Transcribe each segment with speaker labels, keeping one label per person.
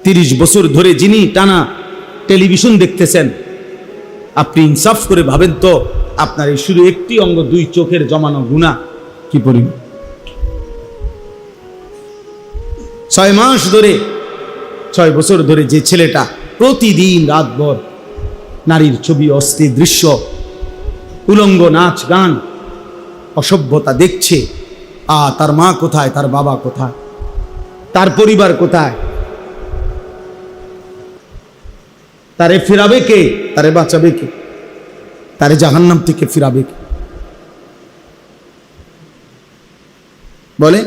Speaker 1: 30 বছর ধরে যিনি টানা টেলিভিশন দেখতেছেন, আপনি ইনসাফ করে ভাবেন তো আপনার এই শুধু একটি অঙ্গ 2 চোখের জমানো গুনাহ কি পরিমাণ। 6 মাস ধরে 6 বছর ধরে যে ছেলেটা প্রতিদিন রাতভর নারীর ছবি, অশ্লীল দৃশ্য, উলঙ্গ নাচ গান, অসভ্যতা দেখছে, তার মা কোথায়, তার বাবা কোথায়, তার পরিবার কোথায়, তারে ফিরাবে কে, তারে বাঁচাবে কে, তারে জাহান্নাম থেকে ফিরাবে কে? বলে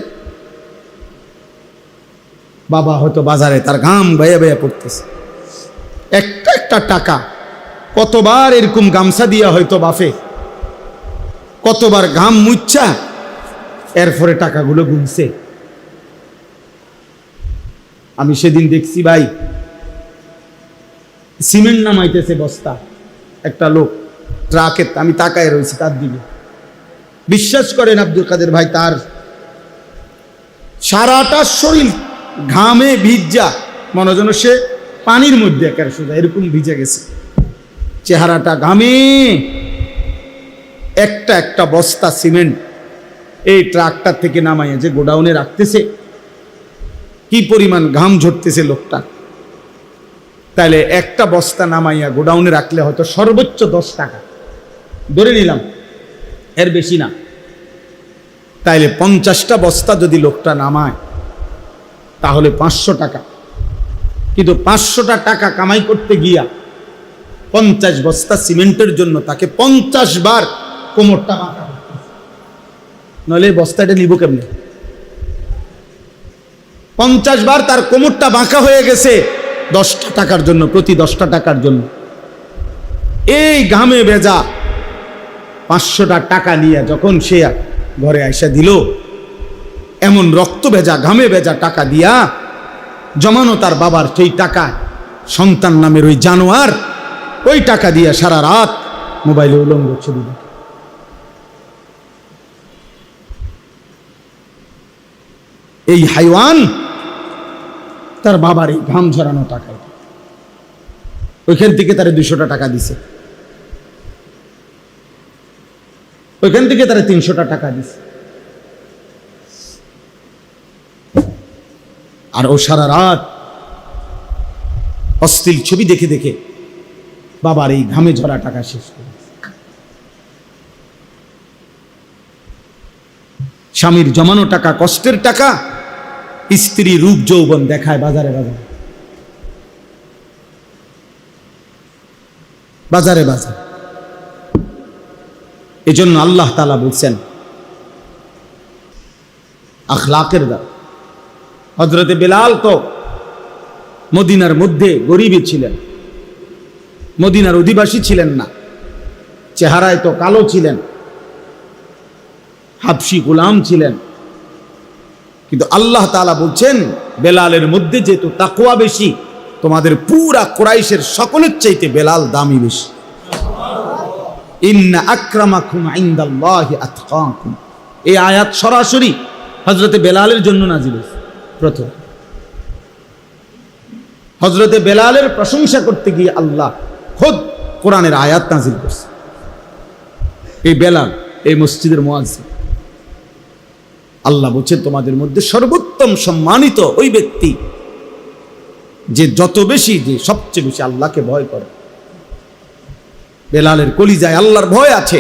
Speaker 1: বাবা হয়তো বাজারে তার ঘাম বেয়ে বেয়ে পড়তেছে, একটা একটা টাকা কতবার এরকম গামছা দিয়া হয়তো বাফে কতবার ঘাম মুচ্ছা এরপরে টাকাগুলো গুনছে। আমি সেদিন দেখছি ভাই, সিমেন্ট নামাইতেছে বস্তা, একটা লোক ট্রাকে, আমি তাকায় রয়েছি তার দিকে। বিশ্বাস করেন আব্দুল কাদের ভাই, তার সারাটা শরীর ঘামে ভিজা, মনে যেন সে পানির মধ্যে একেবারে সোজা এরকম ভিজে গেছে, চেহারাটা ঘামে। একটা একটা বস্তা সিমেন্ট এই ট্রাকটার থেকে নামাইয়া যে গোডাউনে রাখতেছে, কি পরিমাণ ঘাম ঝরতেছে লোকটা। তাইলে একটা বস্তা নামাইয়া গোডাউনে রাখলে হয়তো সর্বোচ্চ 10 টাকা ধরে নিলাম, এর বেশি না। তাইলে 50টা বস্তা যদি লোকটা নামায় তাহলে 500 টাকা। কিন্তু 500টা টাকা কামাই করতে গিয়া 50 বস্তা সিমেন্টের জন্য তাকে 50 বার কোমরটা বাঁকা করতে, নইলে বস্তাটা নিব কেমনে? 50 বার তার কোমরটা বাঁকা হয়ে গেছে 10টা টাকার জন্য, প্রতি 10টা টাকার জন্য। এই ঘামে ভেজা 500টা টাকা নিয়ে যখন সে ঘরে আইসা দিল, এমন রক্ত ভেজা ঘামে ভেজা টাকা দিয়া জমানো তার বাবার সেই টাকা, সন্তান নামের ওই জানোয়ার ওই টাকা দিয়া সারা রাত মোবাইলে উলঙ্গ ছবি দেখে। এই হাইওয়ান তার বাবার এই ঘাম ঝরানো টাকা, ওইখান থেকে তারা 200টা টাকা দিছে, ওইখান থেকে তারা 300টা টাকা দিছে। আর ও সারা রাত অশ্লীল ছবি দেখে দেখে বাবার এই ঘামে ঝরা টাকা শেষ করে। স্বামীর জমানো টাকা, কষ্টের টাকা, স্ত্রী রূপ যৌবন দেখায় বাজারে বাজারে, বাজারে বাজারে। এজন্য আল্লাহ তাআলা বলছেন আখলাকের দ্বারা। হযরতে বেলাল তো মদিনার মধ্যে গরিবই ছিলেন, মদিনার অধিবাসী ছিলেন না, চেহারায় তো কালো ছিলেন, হাবশি গোলাম ছিলেন। কিন্তু আল্লাহ তাআলা বলছেন বেলালের মধ্যে যেহেতু তাকওয়া বেশি, তোমাদের পুরা কুরাইশের সকলের চাইতে বেলাল দামি বেশি। ইন্না আকরামাকুম ইনদাল্লাহি আতকাকুম, এই আয়াত সরাসরি হযরতে বেলালের জন্য নাজিল হয়েছে। প্রথম হযরতে বেলালের প্রশংসা করতে গিয়ে আল্লাহ খোদ কোরআনের আয়াত নাজিল করছে। এই বেলাল এই মসজিদের মুয়াজ্জিন, আল্লাহ বলছেন তোমাদের মধ্যে সর্বোত্তম সম্মানিত ওই ব্যক্তি যে যত বেশি, যে সবচেয়ে বেশি আল্লাহকে ভয় করে। বেলালের কলিজায় আল্লাহর ভয় আছে,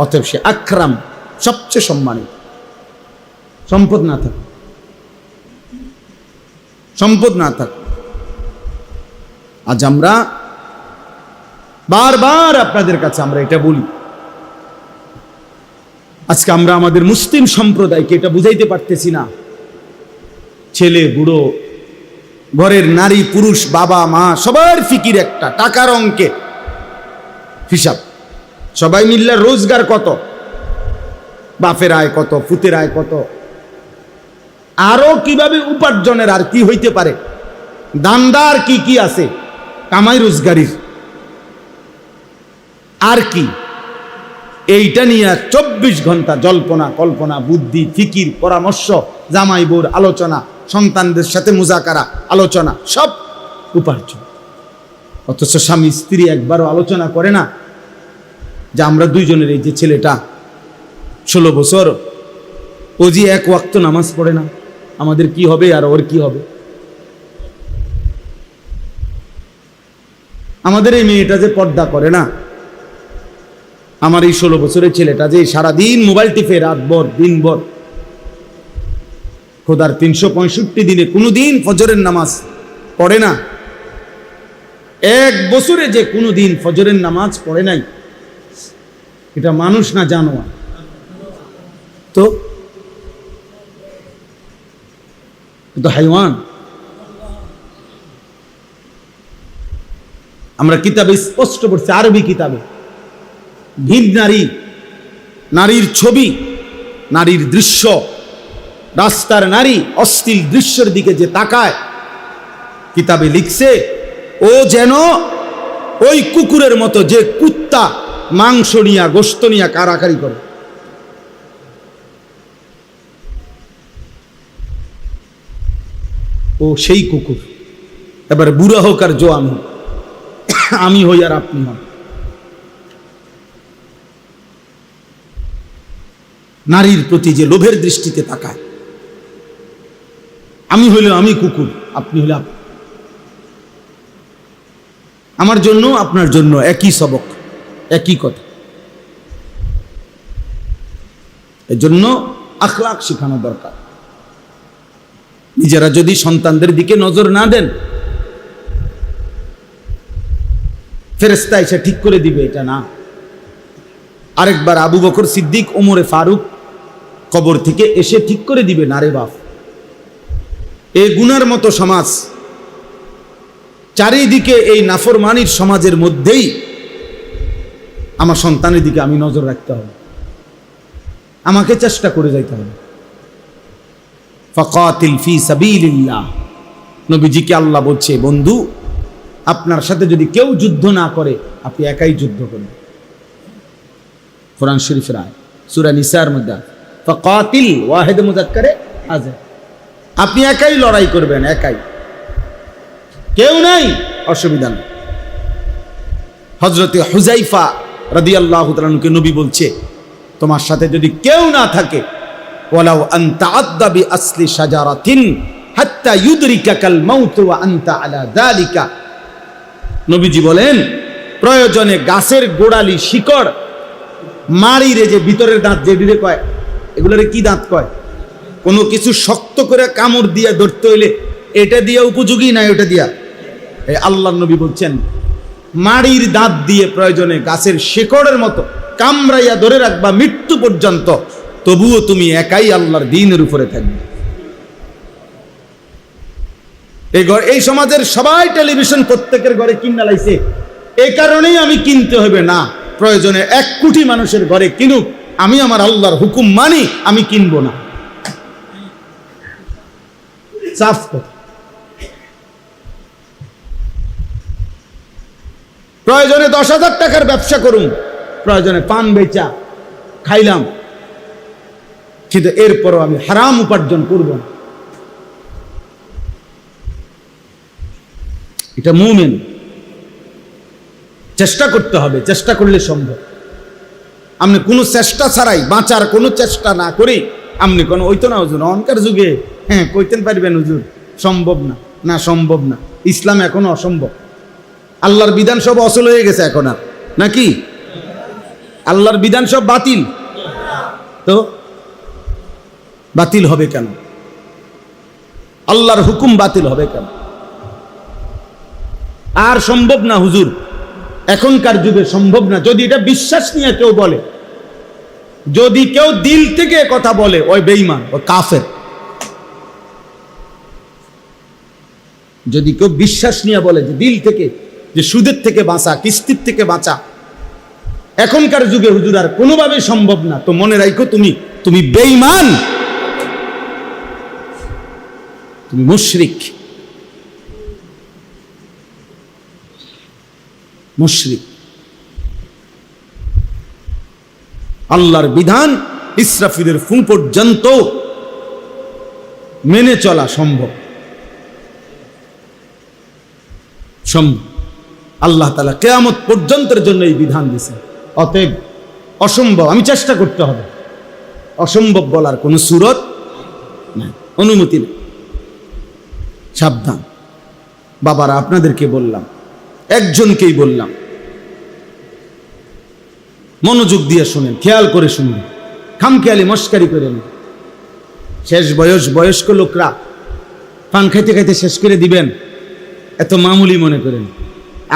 Speaker 1: অতএব সে আকরাম, সবচেয়ে সম্মানিত। সম্পদ না থাক, সম্পদ না থাক। আজ আমরা বারবার আপনাদের কাছে আমরা এটা বলি, আজকে আমরা আমাদের মুসলিম সম্প্রদায়কে এটা বুঝাইতে পারতেছি না। ছেলে বুড়ো, ঘরের নারী পুরুষ, বাবা মা, সবার ফিকির একটা টাকার অঙ্কে হিসাব। সবাই মিল্লা রোজগার কত, বাপের আয় কত, পুতের আয় কত, আরো কিভাবে উপার্জনের আর কি হইতে পারে, দানদার কি কি আছে কামাই রোজগারির, আর কি, এইটা নিয়ে 24 ঘন্টা জল্পনা কল্পনা, বুদ্ধি ফিকির, পরামর্শ, জামাই বউর আলোচনা, সন্তানদের সাথে মুজাকারা, আলোচনা, সব উপার্জন। অথচ স্বামী স্ত্রী একবারও আলোচনা করে না যে আমরা দুইজনের, এই যে ছেলেটা 16 বছর, ও যে এক ওয়াক্ত নামাজ পড়ে না, আমাদের কি হবে আর ওর কি হবে? আমাদের এই মেয়েটা যে পর্দা করে না, আমার এই 16 বছরের ছেলেটা যে সারাদিন মোবাইল টিপে রাতভর দিনভর, খোদার 365 দিনে কোনোদিন ফজরের নামাজ পড়ে না, এক বছরে যে কোনোদিন ফজরের নামাজ পড়ে নাই, এটা মানুষ না জানোয়ার? তো হাইওয়ান। আমরা কিতাবে স্পষ্ট পড়ছি, আরবি কিতাবে, ভিন নারী, নারীর ছবি, নারীর দৃশ্য, রাস্তার নারী অশ্লীল দৃশ্যের দিকে যে তাকায়, কিতাবে লিখছে ও যেন ওই কুকুরের মতো যে কুত্তা মাংস নিয়া গোশত নিয়া কারাকারি করে। ও সেই কুকুর। এবার বুড়া হোক আর জোয়ান হোক, আমি হই আর আপনি হন, নারীর প্রতি যে লোভের দৃষ্টিতে তাকায়, আমি হইলে আমি কুকুর, আপনি হইলে আপনি। আমার জন্য আপনার জন্য একই সবক, একই কথা। এর জন্য আখলাক শেখানো দরকার। নিজেরা যদি সন্তানদের দিকে নজর না দেন, ফেরেশতা এসে ঠিক করে দিবে এটা না। আরেকবার আবু বকর সিদ্দিক, ওমরে ফারুক কবর থেকে এসে ঠিক করে দিবে না রে বাপ। এই গুনার মতো সমাজ, চারিদিকে এই নাফরমানির সমাজের মধ্যেই আমার সন্তানের দিকে আমি নজর রাখতে হবে, আমাকে চেষ্টা করে যাইতে হবে। ফাকাতিল ফি সাবিলিল্লাহ, নবীজিকে আল্লাহ বলছে, বন্ধু আপনার সাথে যদি কেউ যুদ্ধ না করে, আপনি একাই যুদ্ধ করুন। কোরআন শরীফের আয়াত, সূরা নিসার মধ্যে ফাকাতিল ওয়াহিদ মুযাক্কারে আছে, আপনি একাই লড়াই করবেন, একাই, কেউ নাই, অসুবিধা নেই। হযরতে হুযাইফা রাদিয়াল্লাহু তাআলা আনহুকে নবী বলছে, তোমার সাথে যদি কেউ না থাকে, ওয়ালাউ আনতা আদদা বি আসলি শাজারাতিন হাত্তা ইউদরিকাকাল মাউত ওয়া আনতা আলা যালিকা। নবীজি বলেন, প্রয়োজনে গাছের গোড়ালি শিকড় মারিরে, যে ভিতরের দাঁত যেদিকে কয়, এগুলোরে কি দাঁত কয়? কোনো কিছু শক্ত করে কামড় দিয়ে ধরতে হইলে এটা দিয়া উপযোগী না ওটা দিয়া? আল্লাহর নবী বলছেন, মাড়ির দাঁত দিয়ে প্রয়োজনে গাছের শেকড়ের মতো কামড়াইয়া ধরে রাখবা মৃত্যু পর্যন্ত, তবুও তুমি একাই আল্লাহর দ্বীনের উপরে থাকবে। এই সমাজের সবাই টেলিভিশন প্রত্যেকের ঘরে কিনা লাইছে, এই কারণেই আমি কিনতে হবে না, প্রয়োজনে 1 কোটি মানুষের ঘরে কিনুক, আমি আমার আল্লাহর হুকুম মানি, আমি কিনবো না। সাফ কথা। প্রয়োজনে 10,000 টাকার ব্যবসা করুন, প্রয়োজনে পান বেচা খাইলাম, কিন্তু এরপরও আমি হারাম উপার্জন করব না। এটা মুমিন। চেষ্টা করতে হবে, চেষ্টা করলে সম্ভব। আপনি কোনো চেষ্টা ছাড়াই, বাঁচার কোনো চেষ্টা না করে আপনি কোনো ওইতো না হুজুর, অনকার যুগে হ্যাঁ কইতেন পারবেন হুজুর, সম্ভব না, না সম্ভব না। ইসলাম এখনো অসম্ভব। আল্লাহর বিধান সব অচল হয়ে গেছে এখন, আর নাকি আল্লাহর বিধান সব বাতিল? তো বাতিল হবে কেন? আল্লাহর হুকুম বাতিল হবে কেন? আর সম্ভব না হুজুর, এখনকার যুগে সম্ভব না। যদি এটা বিশ্বাস নিয়ে কেউ বলে, যদি কেউ দিল থেকে কথা বলে, ওই বেঈমান, ও কাফের। যদি কেউ বিশ্বাস নিয়ে বলে যে দিল থেকে, যে সুদের থেকে বাঁচা, কিস্তির থেকে বাঁচা এখনকার যুগে হুজুর আর কোনোভাবে সম্ভব না, তো মনে রাখো তুমি বেঈমান, তুমি মুশরিক। মুশরিক। আল্লাহর বিধান ইসরাফিলের ফুঁ পর্যন্ত মেনে চলা সম্ভব। আল্লাহ তাআলা কিয়ামত পর্যন্তের জন্য এই বিধান দিয়েছেন। অতএব অসম্ভব আমি চেষ্টা করতে হবে, অসম্ভব বলার কোনো সুরত নাই, অনুমতি নেই। সাবধান বাবারা, আপনাদেরকে বললাম, একজনকেই বললাম, মনোযোগ দিয়ে শুনেন, খেয়াল করে শুনবেন, খামখেয়ালি মস্কারি করেন। শেষ বয়স্ক লোকরা পান খাইতে খাইতে শেষ করে দিবেন, এত মামুলি মনে করেন।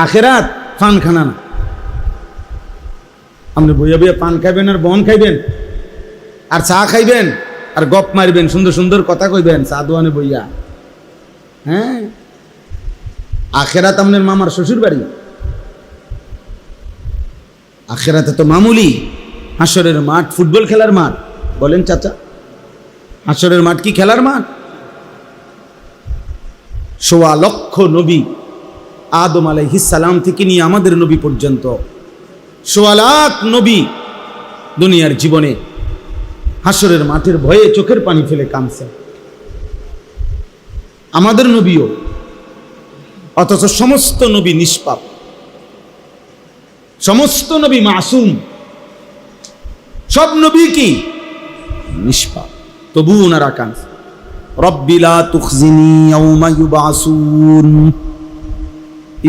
Speaker 1: আখেরাত পান খানা না। আপনি বইয়া বইয়া পান খাইবেন আর বন খাইবেন আর চা খাইবেন আর গপ মারবেন, সুন্দর সুন্দর কথা কইবেন চা দোয়ানে বইয়া। হ্যাঁ, আখেরাত আপনার মামার শ্বশুর বাড়ি। আখেরাতে তো মামুলি, হাসরের মাঠ ফুটবল খেলার মাঠ। বলেন চাচা, হাসরের মাঠ কি খেলার মাঠ? ১৬ লক্ষ নবী, আদম আলাইহিস সালাম থেকে নিয়ে আমাদের নবী পর্যন্ত ১৬ লাখ নবী দুনিয়ার জীবনে হাসরের মাঠের ভয়ে চোখের পানি ফেলে কাঁদছে। আমাদের নবীও, অথচ সমস্ত নবী নিষ্পাপ, সমস্ত নবী মাসুম, সব নবী কি নিষ্পাপ, তবু ওনারা কাঁদছে। রব্বি লা তুখজিনি ইয়াওমা ইউবাসুন।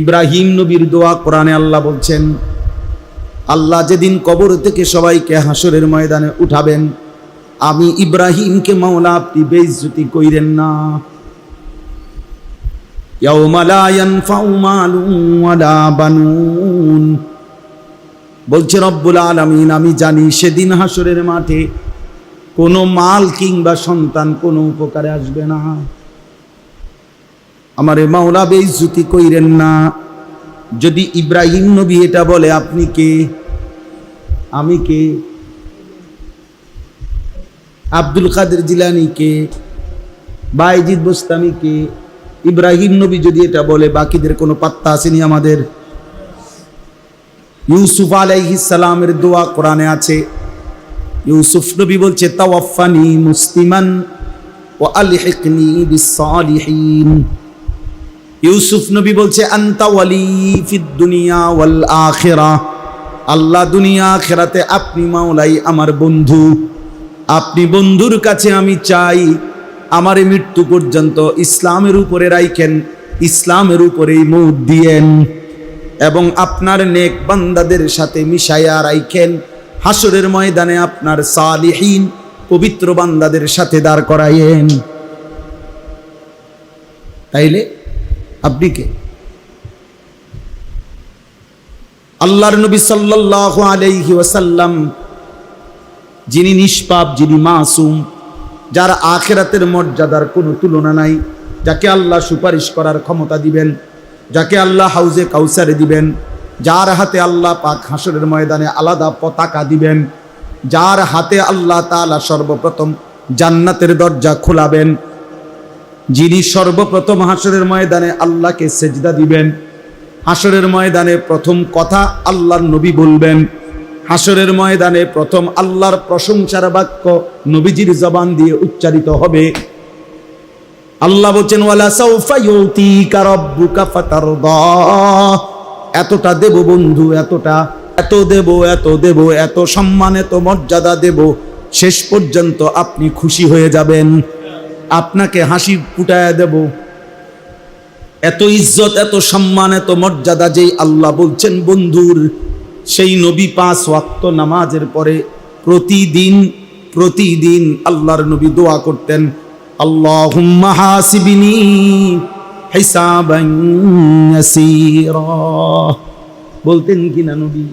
Speaker 1: ইব্রাহিম নবীর দোয়া কোরআনে আল্লাহ বলছেন, আল্লাহ যেদিন কবর থেকে সবাইকে হাসরের ময়দানে উঠাবেন, আমি ইব্রাহিমকে মাওলা আপনি বেইজ্জতি কইরেন না। ইয়াওমা লা ইয়ানফাউ মালুন ওয়ালা বানুন। বলছে রব্বুল আলামিন, আমি জানি সেদিন হাসরের মাঠে কোনো মাল কিংবা সন্তান কোনো উপকারে আসবে না। আমারে মাওলা বেইজ্জতি কইরেন না। যদি ইব্রাহিম নবী এটা বলে, আপনি কে? আমি কে? আব্দুল কাদের জিলানী কে? বাইজিদ বোস্তামি কে? ইব্রাহিম নবী যদি এটা বলে, বাকিদের কোনো পাত্তা আসেনি আমাদের। ইউসুফ আলাইহিস সালামের দোয়া কোরআনে আছে। ইউসুফ নবী বলছে, তাওয়াফানি মুসলিমান ওয়া আলহিকনি বিস-সালিহিন। ইউসুফ নবী বলছে, আনতা ওয়ালি ফিদ দুনিয়া ওয়াল আখিরাহ। আল্লাহ দুনিয়া আখিরাতে আপনি মাওলাই আমার বন্ধু। আপনি বন্ধুর কাছে আমি চাই আমারে মৃত্যু পর্যন্ত ইসলামের উপরে রাখেন, ইসলামের উপরেই মৌত দিয়েন, এবং আপনার নেক বান্দাদের সাথে মিশাইয়া রাখেন। হাসরের ময়দানে আপনার সালিহিন পবিত্র বান্দাদের সাথে দাঁড় করাইয়েন। তাইলে আপনি কে? আল্লাহর নবী সাল্লাল্লাহু আলাইহি ওয়াসাল্লাম, যিনি নিষ্পাপ, যিনি মাসুম, যার আখিরাতের মর্যাদার কোনো তুলনা নাই, যাকে আল্লাহ সুপারিশ করার ক্ষমতা দিবেন, যাকে আল্লাহ হাউজে কাউসারে দিবেন, যার হাতে আল্লাহ পাক হাসরের ময়দানে আলাদা পতাকা দিবেন, যার হাতে আল্লাহ তাআলা সর্বপ্রথম জান্নাতের দরজা খোলাবেন, যিনি সর্বপ্রথম হাসরের ময়দানে আল্লাহকে সেজদা দিবেন, হাসরের ময়দানে প্রথম কথা আল্লাহর নবী বলবেন, হাসরের ময়দানে প্রথম আল্লাহর প্রশংসার বাক্য নবীজির জবান দিয়ে উচ্চারিত হবে। আল্লাহ বলছেন, ওয়ালা সাউফা ইউতিকা রাব্বুকা ফাতারদা। এতটা দেব বন্ধু, এতটা, এত দেব, এত দেব, এত সম্মান, এত মর্যাদা দেব, শেষ পর্যন্ত আপনি খুশি হয়ে যাবেন, আপনাকে হাসি ফুটায়া দেব। এত ইজ্জত, এত সম্মান, এত মর্যাদা যেই আল্লাহ বলছেন বন্ধুর, সেই নবী 5 ওয়াক্ত নামাজের পরে প্রতিদিন আল্লাহর নবী দোয়া করতেন, আল্লাহুম্মা হাসিবনি হিসাবান ইয়াসীরা। বলতেন কিনা নবী?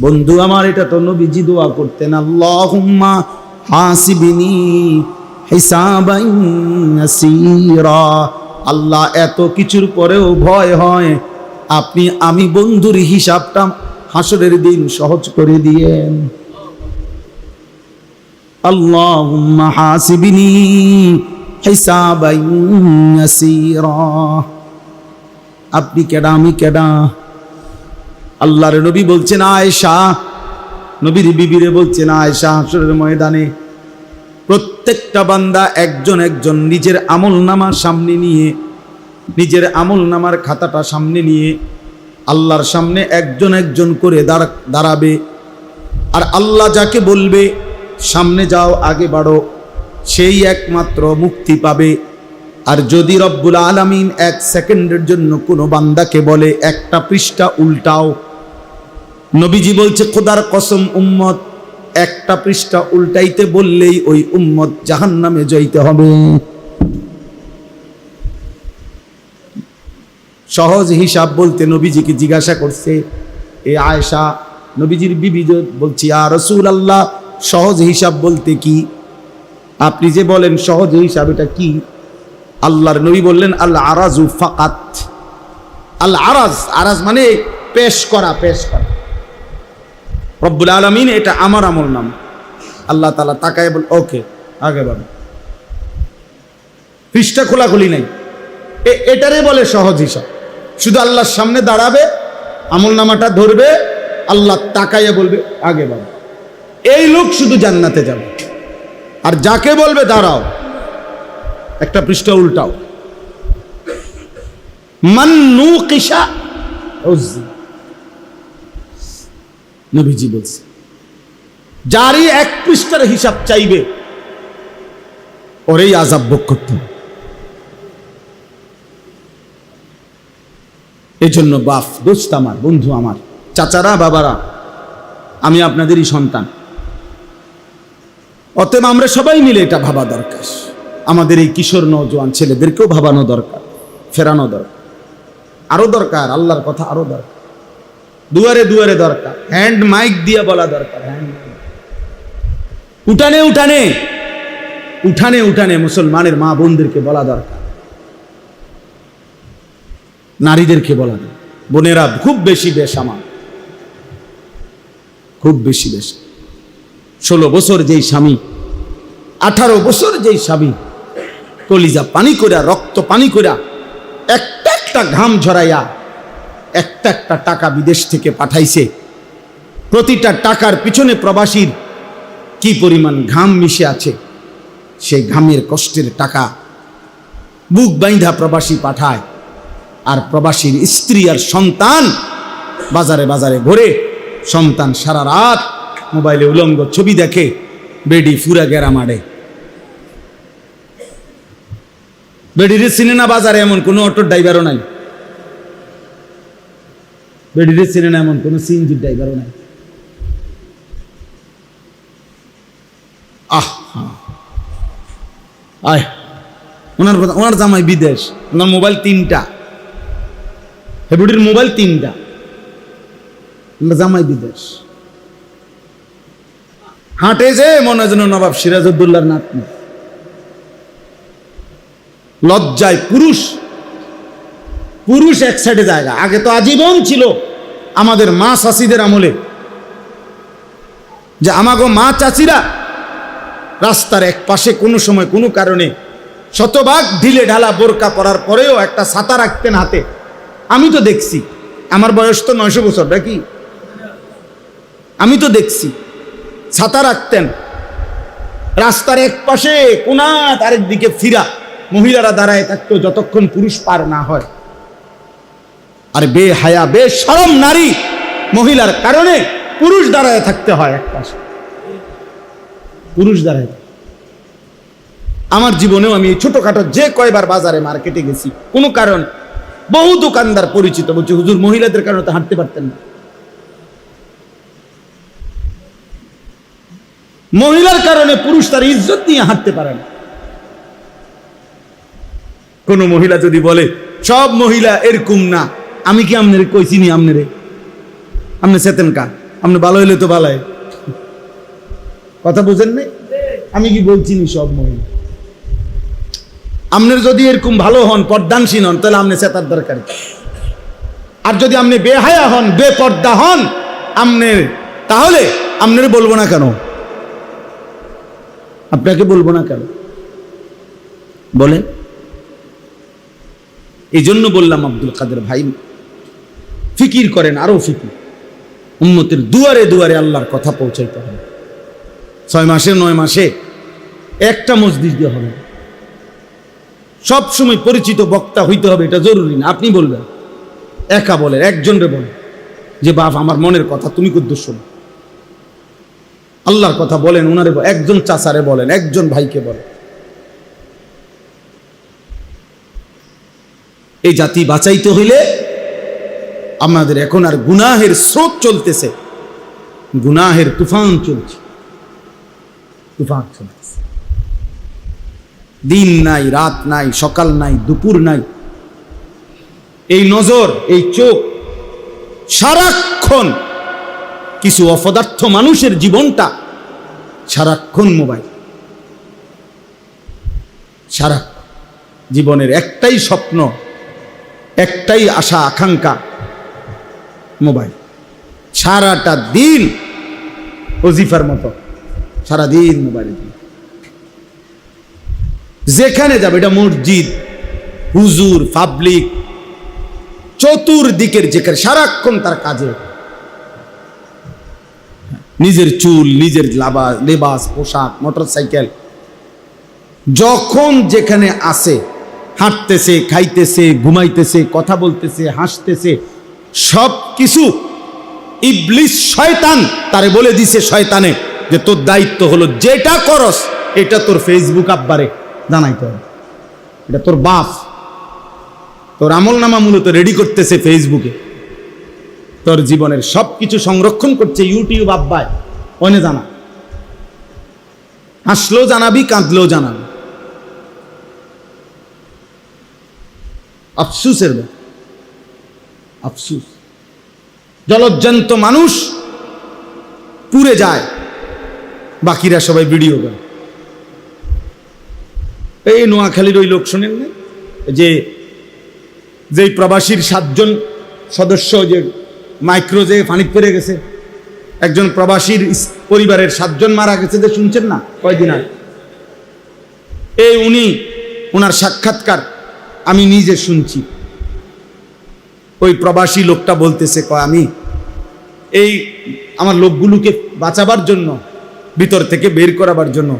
Speaker 1: বন্ধু আমার, এটা তো নবীজি দোয়া করতেন, আল্লাহুম্মা হাসিবনি হিসাবান ইয়াসীরা। আল্লাহ, এত কিছুর পরেও ভয় হয় আমি বন্ধুর হিসাবটা হাসরের দিন সহজ করে দিয়েন। আল্লাহুম্মা হাসিবনি হিসাবান ইয়াসীরা। আপনি কেডা, আমি কেডা? আল্লাহর নবী বলছেন, আয়েশা, নবীর বিবিরে বলছেন, আয়েশা, হাসরের ময়দানে প্রত্যেকটা বান্দা একজন একজন নিজের আমলনামা সামনে নিয়ে, নিজের আমলনামার খাতাটা সামনে নিয়ে আল্লাহর সামনে একজন একজন করে দাঁড়াবে। আর আল্লাহ যাকে বলবে সামনে যাও, আগে বাড়ো, সেই একমাত্র মুক্তি পাবে। আর যদি রব্বুল আলামিন এক সেকেন্ডের জন্য কোনো বান্দাকে বলে একটা পৃষ্ঠা উল্টাও, নবীজি বলছে খোদার কসম উম্মত একটা পৃষ্ঠা উল্টাইতে বললেই ওই উম্মত জাহান্নামে যাইতে হবে। সহজ হিসাব বলতে নবীজিকে জিজ্ঞাসা করছে এ আয়েশা, নবীজির বিবি বলছি ইয়া রাসূলুল্লাহ, সহজ হিসাব বলতে কি? আপনি যে বলেন সহজ হিসাব, এটা কি? আল্লাহর নবী বললেন আল আরাজু ফাকাত। আল আরাজ, আরাজ মানে পেশ করা, পেশ করা। রব্বুল আলামিন এটা আমার আমল নাম, আল্লাহ তাআলা তাকায় বল ওকে আগে বাড়ো, পৃষ্ঠা খোলাখুলি নাই। এটারে বলে সহজ হিসাব। শুধু আল্লাহর সামনে দাঁড়াবে, আমল নামাটা ধরবে, আল্লাহ তাকাইয়া বলবে আগে বাড়ো, এই লোক শুধু জান্নাতে যাবে। আর যাকে বলবে দাঁড়াও একটা পৃষ্ঠা উল্টাও, মান্নু কিসা উজি, নবীজি বলছে যারই এক পৃষ্ঠার হিসাব চাইবে ওরেই আযাব ভোগ করতে হবে। এই জন্য বাপ, দোস্ত আমার, বন্ধু আমার, চাচারা, বাবারা, আমি আপনাদেরই সন্তান, অতএব আমরা সবাই মিলে এটা ভাবা দরকার। আমাদের এই কিশোর নওজোয়ান ছেলেদেরকেও ভাবানো দরকার, ফেরানো দরকার, আরো দরকার, আল্লাহর কথা আরো দরকার, দুয়ারে দুয়ারে দরকার, হ্যান্ড মাইক দিয়ে বলা দরকার, উঠানে উঠানে উঠানে উঠানে মুসলমানের মা বোনদেরকে বলা দরকার, নারীদেরকে বলা দরকার। বোনেরা খুব বেশি বেশামাল, খুব বেশি বেশ। 16 বছর যেই স্বামী, 18 বছর যেই স্বামী কলিজা পানি কইরা, রক্ত পানি কইরা, একটা একটা ঘাম ঝরাইয়া একটা একটা টাকা বিদেশ থেকে পাঠাইছে, প্রতিটা টাকার পিছনে প্রবাসীর কি পরিমাণ ঘাম মিশে আছে, সেই ঘামের কষ্টের টাকা বুক বাইন্ধা প্রবাসী পাঠায়। আর প্রবাসীর স্ত্রী আর সন্তান বাজারে বাজারে ঘুরে, সন্তান সারা রাত মোবাইলে উলঙ্গ ছবি দেখে, বেডি ফুরা গেরা মারে। বেডিরে চিনে না বাজারে এমন কোনো অটোর ড্রাইভারও নাই, বেডিরে চিনে না এমন কোনো সিএনজির ড্রাইভারও নাই। আয় ওনার কথা, ওনার জামাই বিদেশ, ওনার মোবাইল 3টা, হেবুডির মোবাইল 3টা, জামাই বিদেশ, হাঁটে যে মনে হয় যেন নবাব সিরাজউদ্দৌলার নাতনি। লজ্জায় পুরুষ পুরুষ এক সাইডে জায়গা। আগে তো আজীবন ছিল আমাদের মা চাচিদের আমলে, যে আমাগো মা চাচিরা রাস্তার এক পাশে কোনো সময় কোনো কারণে শতভাগ ঢিলে ঢালা বোরকা পরার পরেও একটা ছাতা রাখতেন হাতে। আমি তো দেখছি, আমার বয়স তো 900 বছর নাকি, আমি তো দেখছি ছাতা রাখতেন রাস্তার এক পাশে, কোনা আরেক দিকে ফিরা মহিলারা দাঁড়ায় থাকতো যতক্ষণ পুরুষ পার না হয়। আর বেহায়া বেশরম নারী মহিলার কারণে পুরুষ দাঁড়ায় থাকতে হয় এক পাশে, পুরুষ দাঁড়ায়। আমার জীবনেও আমি ছোটখাটো যে কয়বার বাজারে মার্কেটে গেছি, কোনো কারণ বহু দোকানদার পরিচিত বলছে হুজুর মহিলাদের কারণে তো হাঁটতে পারতেন না। মহিলার কারণে পুরুষ তার ইজ্জত নিয়ে হাঁটতে পারে না। কোন মহিলা যদি বলে সব মহিলা এরকম না, আমি কি আমনের কইছি নি, আমনেরে আমনে চেতেন কা, আমনে ভালো হইলে তো ভালো, কথা বুঝেন নাই? আমি কি বলছি নি সব মহিলা? আমনের যদি এরকম ভালো হন, পর্দানসীন হন, তাহলে আমনে চেতার দরকার। আর যদি আপনি বেহায়া হন, বেপর্দা হন আমনের, তাহলে আমনের বলবো না কেন, আপনাকে বলবো না কেন বলে? এই জন্য বললাম আব্দুল কাদের ভাই ফিকির করেন, আরো ফিকির, উম্মতের দুয়ারে দুয়ারে আল্লাহর কথা পৌঁছাইতে হবে। 6 মাসে 9 মাসে একটা মসজিদে হবে না। সব সময় পরিচিত বক্তা হইতে হবে এটা জরুরি না। আপনি বলবেন, একা বলেন, একজনরে বলেন যে বাপ আমার মনের কথা তুমি কুদ্দুস শোনো, আল্লাহর কথা বলেন, ওনারে একজন চাচারে বলেন, একজন ভাইকে বলেন। এই জাতি বাঁচাইতে হইলে আমাদের এখন আর গুনাহের স্রোত চলতেছে, গুনাহের তুফান চলছে, তুফান চলতেছে। দিন নাই, রাত নাই, সকাল নাই, দুপুর নাই। এই নজর, এই চোখ সারাক্ষণ, কিছু অপদার্থ মানুষের জীবনটা সারাক্ষণ মোবাইল, সারাক্ষণ জীবনের একটাই স্বপ্ন, একটাই আশা আকাঙ্ক্ষা, মোবাইল। সারাটা দিন ওজিফার মতো সারাদিন মোবাইল, যেখানে যাবে, এটা মসজিদ, হুজুর, পাবলিক, চতুর্দিকের যেখানে সারাক্ষণ তার কাজে, নিজের চুল, নিজের লেবাস, পোশাক, মোটরসাইকেল, যখন যেখানে আসে, হাঁটতেছে, খাইতেছে, ঘুমাইতেছে, কথা বলতেছে, হাসতেছে, সব কিছু ইবলিস শয়তান তারে বলে দিছে, শয়তানে, যে তোর দায়িত্ব হলো যেটা করস এটা তোর ফেসবুক আব্বারে জানাইতে হবে, এটা তোর বাপ, তোর আমলনামা মূলত রেডি করতেছে ফেসবুকে, তোর জীবনের সব কিছু সংরক্ষণ করছে ইউটিউব আব্বায়, অনে জানা, হাসলেও জানাবি, কাঁদলেও জানাবি। আফসুসের ব্যাপার, আফসুস। জলজ্জান্ত মানুষ পুড়ে যায়, বাকিরা সবাই ভিডিও করে। এই নোয়াখালীর ওই লোক শোনেন না, যে প্রবাসীর 7 জন সদস্য যে মাইক্রো যে পানি পড়ে গেছে, একজন প্রবাসীর পরিবারের 7 জন মারা গেছে, যে শুনছেন না কয়দিন আগে? এই ওনার সাক্ষাৎকার আমি নিজে শুনছি। ওই প্রবাসী লোকটা বলতেছে, কয় আমি এই আমার লোকগুলোকে বাঁচাবার জন্য, ভিতর থেকে বের করাবার জন্য,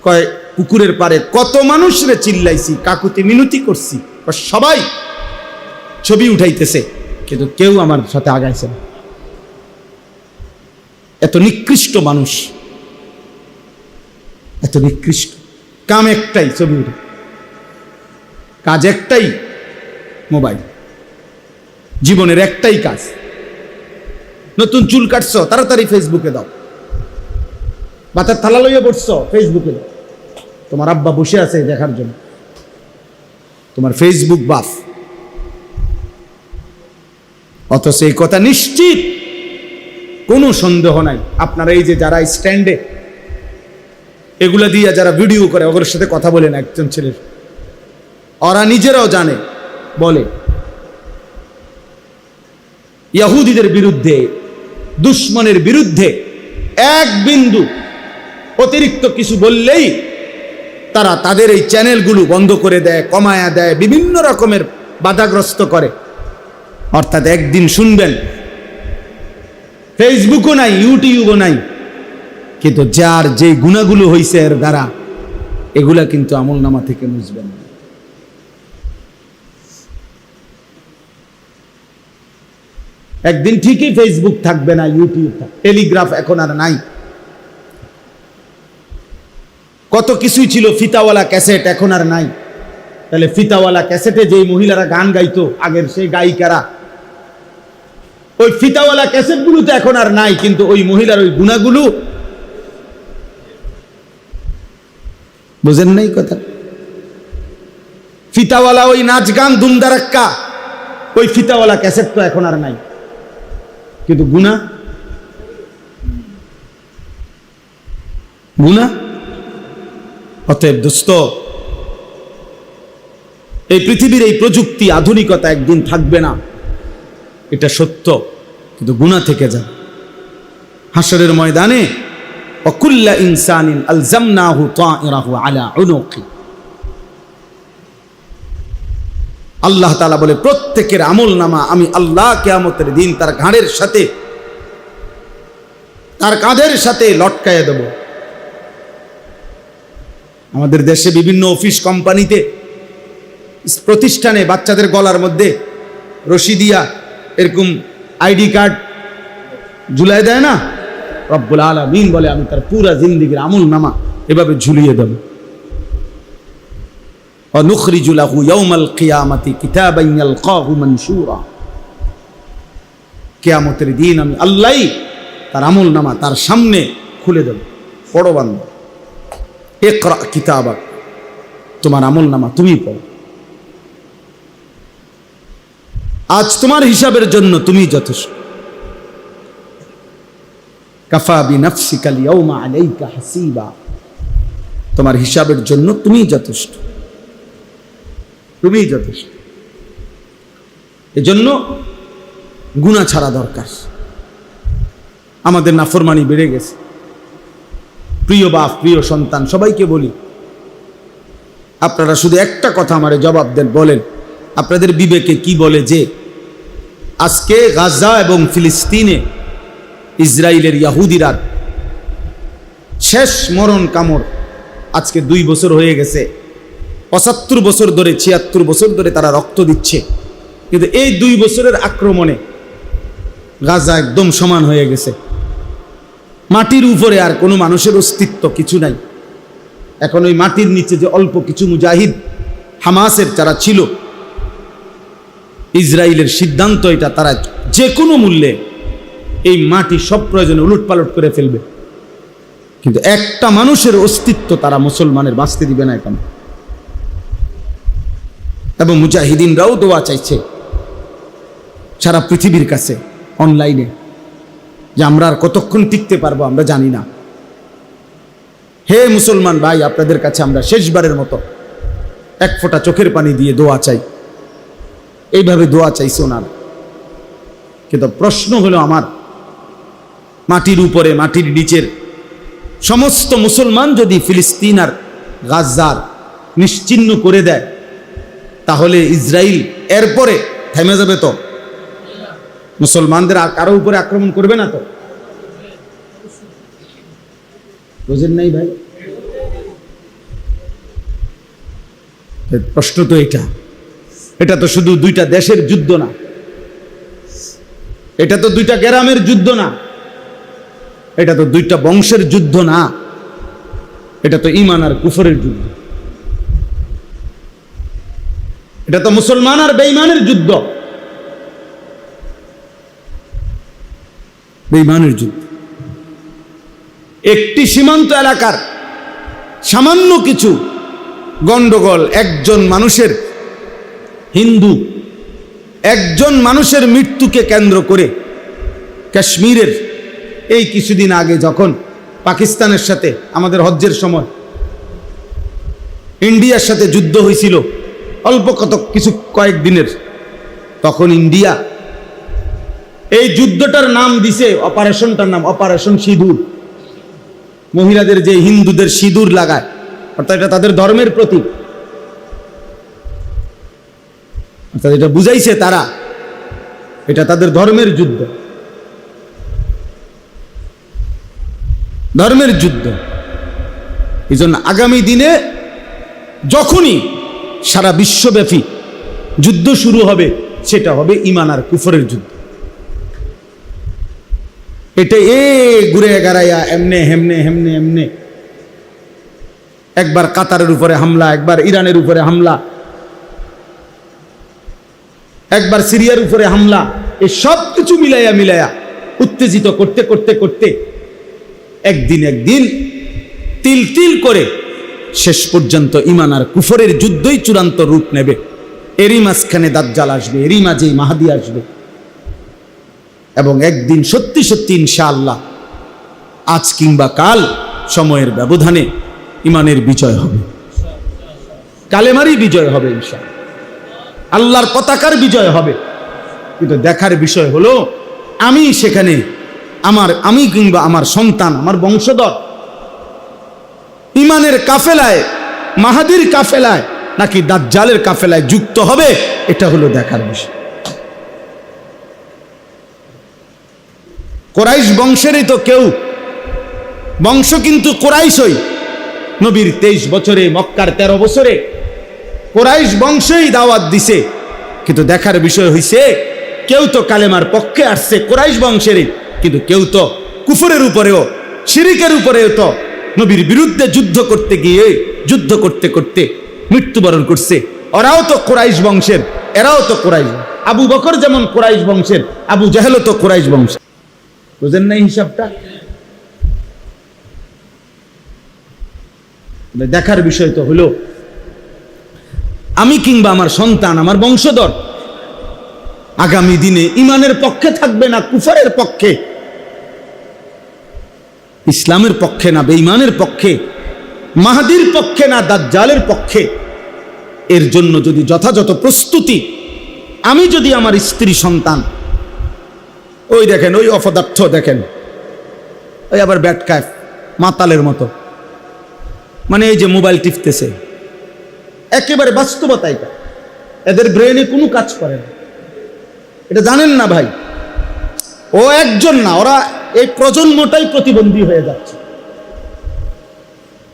Speaker 1: কয় পুকুরের পারে কত মানুষরে চিল্লাইছি, কাকুতি মিনতি করছি, সবাই ছবি উঠাইতেছে, কিন্তু কেউ আমার সাথে আগাইছে না। এত নিকৃষ্ট মানুষ, এত নিকৃষ্ট। কাম একটাই, ছবি উঠে, কাজ একটাই, মোবাইল। জীবনের একটাই কাজ, নতুন চুল কাটছ তাড়াতাড়ি ফেসবুকে দাও, বাতার থালা লইয়া পড়ছ ফেসবুকে দাও, তোমার আব্বা বসে আছে দেখার জন্য, তোমার ফেসবুক বাফ। অথচ এই কথা নিশ্চিত, কোনো সন্দেহ নাই, আপনারা এই যে যারা স্ট্যান্ডে এগুলা দিয়ে যারা ভিডিও করে, ওদের সাথে কথা বলেন একজন ছেলের, ওরা নিজেরাও জানে, বলে ইহুদিদের বিরুদ্ধে, দুশ্মনের বিরুদ্ধে এক বিন্দু অতিরিক্ত কিছু বললেই তারা তাদের এই চ্যানেলগুলো বন্ধ করে দেয়, কমায়া দেয়, বিভিন্ন রকমের বাধাগ্রস্ত করে। অর্থাৎ একদিন শুনবেন ফেসবুকও নাই, ইউটিউবও নাই, কিন্তু যার যে গুণাগুলো হয়েছে এর দ্বারা, এগুলা কিন্তু আমলনামা থেকে মুছবেন না। একদিন ঠিকই ফেসবুক থাকবে না, ইউটিউব থাকবে, টেলিগ্রাফ এখন আর নাই। কত কিছুই ছিল, ফিতাওয়ালা ক্যাসেট এখন আর নাই। তাহলে ফিতাওয়ালা ক্যাসেটে যেই মহিলারা গান গাইতো আগের, সেই গায়িকারা, ওই ফিতাওয়ালা ক্যাসেটগুলো তো এখন আর নাই, কিন্তু ওই মহিলার ওই গুণাগুলো, বুঝেন নাই কথা? ফিতাওয়ালা ওই নাচ গান দুমদারাক্কা, ওই ফিতাওয়ালা ক্যাসেট তো এখন আর নাই, কিন্তু গুনাহ, গুনাহ। অতএব দোস্ত, এই পৃথিবীর এই প্রযুক্তি, আধুনিকতা একদিন থাকবে না, এটা সত্য, কিন্তু গুনাহ থেকে যাবে। হাসরের ময়দানে ওয়াকুল্লা ইনসানিন আলজামনাহু তাইরাহু আলা উনুকি, আল্লাহ তাআলা বলে প্রত্যেকের আমলনামা আমি আল্লাহ কিয়ামতের দিন তার ঘাড়ের সাথে, তার কাঁধের সাথে লটকায়ে দেব। আমাদের দেশে বিভিন্ন অফিস কোম্পানিতে প্রতিষ্ঠানে বাচ্চাদের গলার মধ্যে রশি দিয়া এরকম আইডি কার্ড ঝুলাই দেয় না? রব্বুল আলামিন বলে আমি তার পুরা জিন্দেগীর আমল নামা এভাবে ঝুলিয়ে দেব। অনুখরিজু লাহু ইয়াউমাল কিয়ামাতি কিতাবান ইয়ালকাহু মানশুরা। কিয়ামতের দিন আমি আল্লাহই তার আমল নামা তার সামনে খুলে দেব। পড়ো বান্দা, ইকরা কিতাবাক, তোমার আমল নামা তুমি পড়ো। আজ তোমার হিসাবের জন্য তুমি যথেষ্ট। কাফা বিনাফসিকাল ইয়াউমা আলাইকা হাসিবা, তোমার হিসাবের জন্য তুমি যথেষ্ট, তুমি যথেষ্ট। এজন্য গুনাহ ছাড়া দরকার। আমাদের নাফরমানি বেড়ে গেছে। প্রিয় বাপ, প্রিয় সন্তান, সবাইকে বলি, আপনারা শুধু একটা কথা আমারে জবাব দেন, বলেন আপনাদের বিবেকে কি বলে যে আজকে গাজা এবং ফিলিস্তিনে ইসরায়েলের ইহুদিরা শেষ মরণ কামড় আজকে 2 বছর হয়ে গেছে। 75 বছর ধরে 76 বছর ধরে তারা রক্ত দিচ্ছে, কিন্তু এই 2 বছরের আক্রমণে গাজা একদম সমান হয়ে গেছে। মাটির উপরে আর কোনো মানুষের অস্তিত্ব কিছু নাই। এখন ওই মাটির নিচে যে অল্প কিছু মুজাহিদ হামাসের যারা ছিল, ইসরায়েলের সিদ্ধান্ত এটা, তারা যে কোনো মূল্যে এই মাটি সব প্রয়োজনে উলটপালট করে ফেলবে, কিন্তু একটা মানুষের অস্তিত্ব তারা মুসলমানের বাঁচতে দিবে না এখন। এবং মুজাহিদিনরাও দোয়া চাইছে সারা পৃথিবীর কাছে অনলাইনে, যে আমরা আর কতক্ষণ টিকতে পারবো আমরা জানি না। হে মুসলমান ভাই, আপনাদের কাছে আমরা শেষবারের মতো এক ফোঁটা চোখের পানি দিয়ে দোয়া চাই। এইভাবে দোয়া চাইছে ওনারা। কিন্তু প্রশ্ন হলো আমার, মাটির উপরে মাটির নিচের সমস্ত মুসলমান যদি ফিলিস্তিন আর গাজার নিশ্চিহ্ন করে দেয়, তাহলে ইসরায়েল এরপরে থেমে যাবে তো? মুসলমানদের আর কারো উপরে আক্রমণ করবে না তো? বুঝেন নাই ভাই? প্রশ্ন তো এটা তো শুধু 2টা দেশের যুদ্ধ না, এটা তো 2টা গ্রামের যুদ্ধ না, এটা তো 2টা বংশের যুদ্ধ না, এটা তো ঈমান আর কুফরের যুদ্ধ। এটা তো মুসলমান আর বেঈমানের যুদ্ধ, বেঈমানের যুদ্ধ। একটি সীমান্ত এলাকার সামান্য কিছু গন্ডগোল, একজন মানুষের, হিন্দু একজন মানুষের মৃত্যুকে কেন্দ্র করে কাশ্মীরের এই কিছুদিন আগে যখন পাকিস্তানের সাথে আমাদের হজ্জের সময় ইন্ডিয়ার সাথে যুদ্ধ হয়েছিল অল্প কয়েকদিনের, তখন ইন্ডিয়া এই যুদ্ধটার নাম দিছে, অপারেশনটার নাম অপারেশন সিঁদুর। মহিলাদের যে হিন্দুদের সিঁদুর লাগায়, অর্থাৎ এটা তাদের ধর্মের প্রতীক, অর্থাৎ এটা বুঝাইছে তারা এটা তাদের ধর্মের যুদ্ধ, ধর্মের যুদ্ধ। এই জন্য আগামী দিনে যখনই সারা বিশ্বব্যাপী যুদ্ধ শুরু হবে, সেটা হবে ঈমান আর কুফরের যুদ্ধ। এটা ঘুরে গাড়াইয়া এমনে হেমনে হেমনে এমনে, একবার কাতারের উপরে হামলা, একবার ইরানের উপরে হামলা, একবার সিরিয়ার উপরে হামলা, এই সব কিছু মিলাইয়া উত্তেজিত করতে করতে করতে একদিন তিল তিল করে শেষ পর্যন্ত ঈমান আর কুফরের যুদ্ধই চূড়ান্ত রূপ নেবে। এরই মাঝখানে দাজ্জাল আসবে, এরই মাঝেই মাহদী আসবে, এবং একদিন সত্যি সত্যি ইনশাআল্লাহ আজ কিংবা কাল সময়ের ব্যবধানে ঈমানের বিজয় হবে, কালেমারই বিজয় হবে, ইনশাআল্লাহ আল্লাহর পতাকার বিজয় হবে। কিন্তু দেখার বিষয় হলো আমি সেখানে আমি কিংবা আমার সন্তান, আমার বংশধর ঈমানের কাফেলায়, মাহাদির কাফেলায় নাকি দাজ্জালের কাফেলায় যুক্ত হবে, এটা হলো দেখার বিষয়। কুরাইশ বংশেরই তো কেউ, বংশ কিন্তু কুরাইশই, নবীর 23 বছরে, মক্কার 13 বছরে কুরাইশ বংশেই দাওয়াত দিছে। কিন্তু দেখার বিষয় হইছে, কেউ তো কালেমার পক্ষে আসছে কুরাইশ বংশেরই, কিন্তু কেউ তো কুফরের উপরেও, শিরিকের উপরেও তো নবীর বিরুদ্ধে যুদ্ধ করতে গিয়ে, যুদ্ধ করতে করতে মৃত্যুবরণ করছে। ওরাও তো কুরাইশ বংশের, এরাও তো কুরাইশ। আবু বকর যেমন কুরাইশ বংশের, আবু জাহেলও তো কুরাইশ বংশের। বুঝেন না হিসাবটা? দেখার বিষয় তো হলো, আমি কিংবা আমার সন্তান, আমার বংশধর আগামী দিনে ইমানের পক্ষে থাকবে না কুফরের পক্ষে, ইসলামের পক্ষে না বেঈমানের পক্ষে, মাহদির পক্ষে না দাজ্জালের পক্ষে। এর জন্য যদি যথাযথ প্রস্তুতি, আমি যদি আমার স্ত্রী সন্তান, ওই দেখেন ওই অপদার্থ দেখেন, ওই আবার ব্যাটকায় মাতালের মতো, মানে এই যে মোবাইল টিপতেছে, একেবারে বাস্তবতা এটা। এদের ব্রেনে কোনো কাজ করে না, এটা জানেন না ভাই। ও একজন না, ওরা এই প্রজন্মটাই প্রতিবন্ধী হয়ে যাচ্ছে।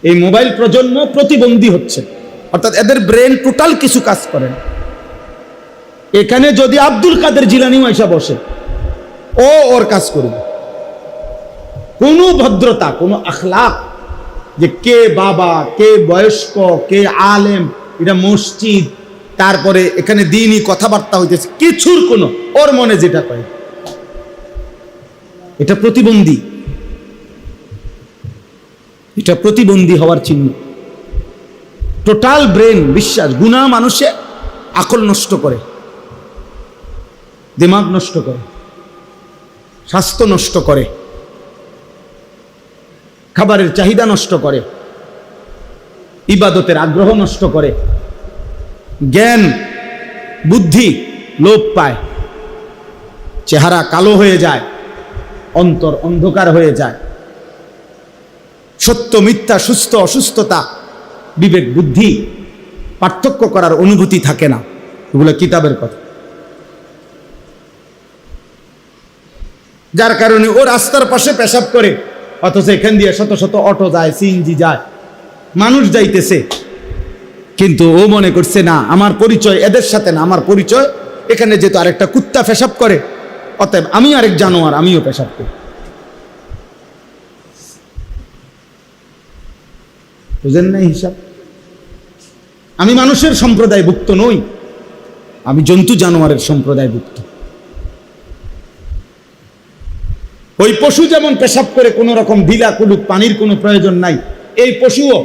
Speaker 1: এই মোবাইল প্রজন্ম প্রতিবন্ধী হচ্ছে, অর্থাৎ এদের ব্রেন টোটাল কিছু কাজ করে না। এখানে যদি আব্দুল কাদের জিলানি এসে বসে, ও ওর কাজ করবে। কোনো ভদ্রতা, কোনো আখলাক, যে কে বাবা, কে বয়স্ক, কে আলেম, এটা মসজিদ, তারপরে এখানে দিনই কথাবার্তা হইতেছে, কিছুর কোনো, ওর মনে যেটা কয়, এটা প্রতিবন্ধী। এটা প্রতিবন্ধী হওয়ার চিহ্ন। টোটাল ব্রেন বিশ্বাস, গুনাহ মানুষে আকল নষ্ট করে, দিমাগ নষ্ট করে, স্বাস্থ্য নষ্ট করে, খাবারের চাহিদা নষ্ট করে, ইবাদতের আগ্রহ নষ্ট করে, জ্ঞান বুদ্ধি লোপ পায়, চেহারা কালো হয়ে যায়, অন্তর অন্ধকার হয়ে যায়, সত্য মিথ্যা, সুস্থ অসুস্থতা, বিবেক বুদ্ধি পার্থক্য করার অনুভূতি থাকে না। এগুলো কিতাবের কথা। যার কারণে ও রাস্তার পাশে পেশাব করে, অথচ এখান দিয়ে শত শত অটো যায়, সিএনজি যায়, মানুষ যাইতেছে, কিন্তু ও মনে করছে না আমার পরিচয় এদের সাথে না, আমার পরিচয় এখানে যেহেতু আরেকটা কুত্তা পেশাব করে, অতএব আমি আরেক জানোয়ার, আমিও পেশাব করি। বুঝেন না হিসাব? আমি মানুষের সম্প্রদায়ভুক্ত নই, আমি জন্তু জানোয়ারের সম্প্রদায়ভুক্ত। ওই পশু যেমন পেশাব করে কোনো রকম ঢিলা কুলুক, পানির কোনো প্রয়োজন নাই, এই পশুও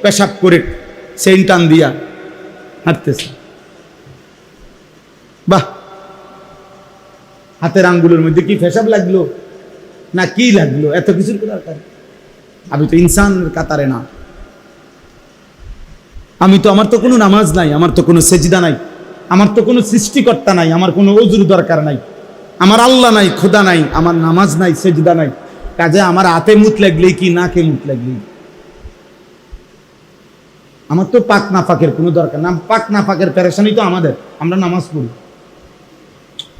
Speaker 1: পেশাব করে সেন্ট টান দিয়া হাঁটতেছে। বাহ, হাতের আঙ্গুলের মধ্যে কি পেশাব লাগলো না কি লাগলো, এত কিছুর দরকার? আমি তো ইনসানের কাতারে না, আমি তো, আমার তো কোনো নামাজ নাই, আমার তো কোনো সেজদা নাই, আমার তো কোনো সৃষ্টিকর্তা নাই, আমার কোনো ওযুর দরকার নাই, আমার আল্লাহ নাই, খোদা নাই, আমার নামাজ নাই, সেজদা নাই, কাজে আমার হাতে মুত লাগলেই কি নাকে মুত লাগলেই, আমার তো পাক নাফাকের কোনো দরকার না। পাক নাফাকের পেরেশানি তো আমাদের, আমরা নামাজ পড়ি।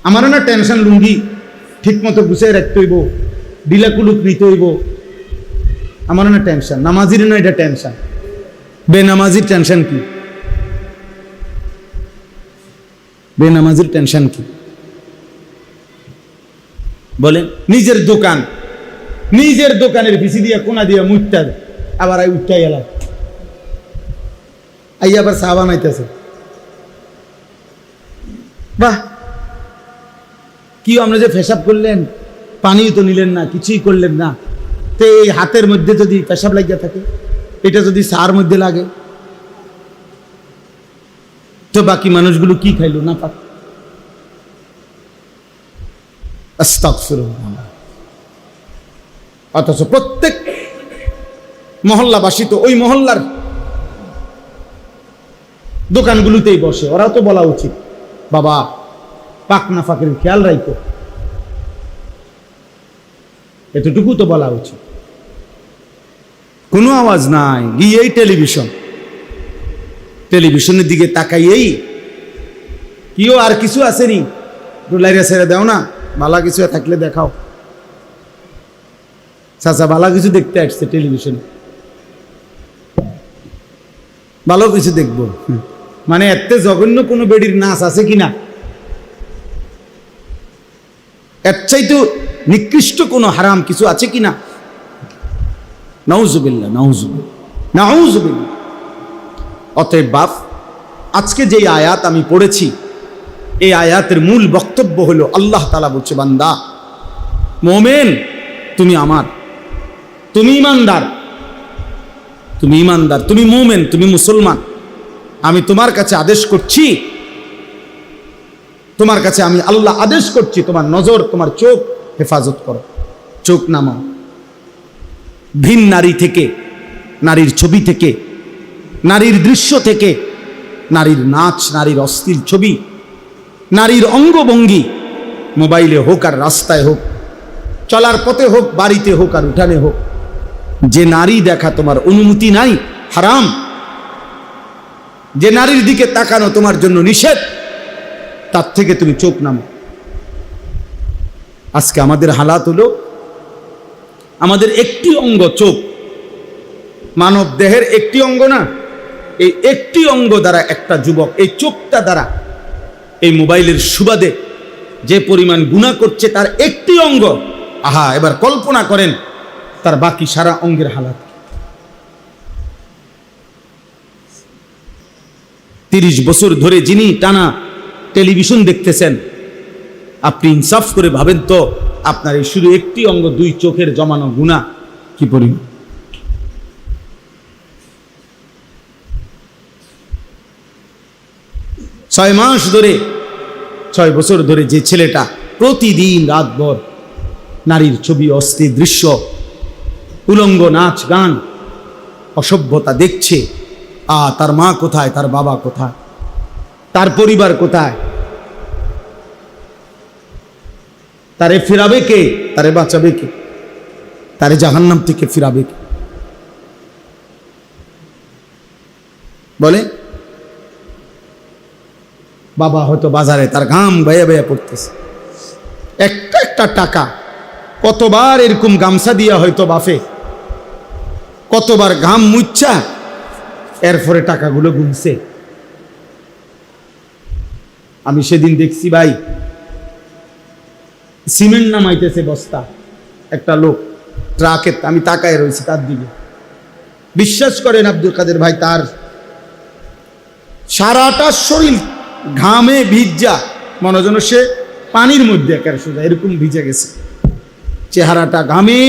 Speaker 1: আমারও না টেনশন, লুঙ্গি ঠিক মতো গুছিয়ে রাখতে হইব, ডিলা কুলুক নিতে হইব, আমারও না টেনশন। নামাজির না এটা টেনশন, বেনামাজির টেনশন কি? বেনামাজির টেনশন কি বলেন? নিজের দোকান, নিজের দোকানের পিছি দিয়া কোনা দিয়া মুটটা, আবার উঠটাই এলাম, আই আবার চা বানাইতেছে। বাহ, কি আমরা যে পেশাব করলেন, পানিও তো নিলেন না, কিছুই করলেন না, তো এই হাতের মধ্যে যদি পেশাব লাগিয়া থাকে, এটা যদি চার মধ্যে লাগে, তো বাকি মানুষগুলো কি খাইলো না পাক? আস্তাগফিরুল্লাহ। অথচ প্রত্যেক মহল্লাবাসী তো ওই মহল্লার দোকানগুলোতেই বসে, ওরাও তো বলা উচিত বাবা পাক না ফাঁকের খেয়াল রাখো, এতটুকু তো বলা উচিত। কোনো আওয়াজ নাই, গিয়েই টেলিভিশন, টেলিভিশনের দিকে তাকাইয়েই কিও আর কিছু আসেনি, লাইরে ছেড়ে দাও না, ভালো কিছু থাকলে দেখাও। চাচা ভালো কিছু দেখতে আসছে টেলিভিশনে, ভালো কিছু দেখব। মানে এতে জঘন্য কোনো বেডির নাচ আছে কিনা, এর চাইতে নিকৃষ্ট কোনো হারাম কিছু আছে কিনা? নাউজুবিল্লাহ, নাউজুবিল্লাহ, নাউজুবিল্লাহ। অতএব বাপ, আজকে যে আয়াত আমি পড়েছি, এই আয়াতের মূল বক্তব্য হলো আল্লাহ তাআলা বলছে, বান্দা মোমেন তুমি আমার, তুমি ইমানদার, তুমি ইমানদার, তুমি মোমেন, তুমি মুসলমান। আমি তোমার কাছে আদেশ করছি, তোমার কাছে আমি আল্লাহ আদেশ করছি, তোমার নজর, তোমার চোখ হেফাজত করো, চোখ নামাও ভিন নারী থেকে, নারীর ছবি থেকে, নারীর দৃশ্য থেকে, নারীর নাচ, নারীর অশ্লীল ছবি, নারীর অঙ্গভঙ্গি, মোবাইলে হোক আর রাস্তায় হোক, চলার পথে হোক, বাড়িতে হোক আর উঠানে হোক, যে নারী দেখা তোমার অনুমতি নাই, হারাম। যে নারীর দিকে তাকানো তোমার জন্য নিষেধ, তার থেকে তুমি চোখ নামো। আজকে আমাদের হালাত হলো, আমাদের একটি অঙ্গ চোখ, মানব দেহের একটি অঙ্গ না, এই একটি অঙ্গ দ্বারা একটা যুবক এই চোখটা দ্বারা এই মোবাইলের সুবাদে যে পরিমাণ গুনাহ করছে, তার একটি অঙ্গ। আহা, এবার কল্পনা করেন তার বাকি সারা অঙ্গের হালাত। 30 বছর ধরে যিনি টানা টেলিভিশন দেখতেছেন, আপনি ইনসাফ করে ভাবেন তো, আপনার এই শুধু একটি অঙ্গ, 2 চোখের জমানো গুনাহ কি পরিমাণ। ছয় মাস ধরে, 6 বছর ধরে যে ছেলেটা প্রতিদিন রাতভর নারীর ছবি, অশ্লীল দৃশ্য, উলঙ্গ নাচ গান, অসভ্যতা দেখছে, তার মা কোথায়, তার বাবা কোথায়, তার পরিবার কোথায়? তারে ফিরাবে কে? তারে বাঁচাবে কে? তারে জাহান্নাম থেকে ফিরাবে কে? বলে বাবা হয়তো বাজারে তার ঘাম বেয়ে বেয়ে পড়তেছে, একটা একটা টাকা, কতবার এরকম গামছা দিয়া হয়তো বাফে, কতবার ঘাম মুচ্ছা এরপরে টাকাগুলো গুনছে। আমি সেদিন দেখছি ভাই, সিমেন্ট নামাইতেছে বস্তা, একটা লোক ট্রাকে, আমি তাকায় রয়েছি তার দিকে। বিশ্বাস করেন আব্দুল কাদের ভাই, তার সারাটা শরীর ঘামে ভিজা, মনে যেন সে পানির মধ্যে একেবারে সোজা এরকম ভিজে গেছে, চেহারাটা ঘামে।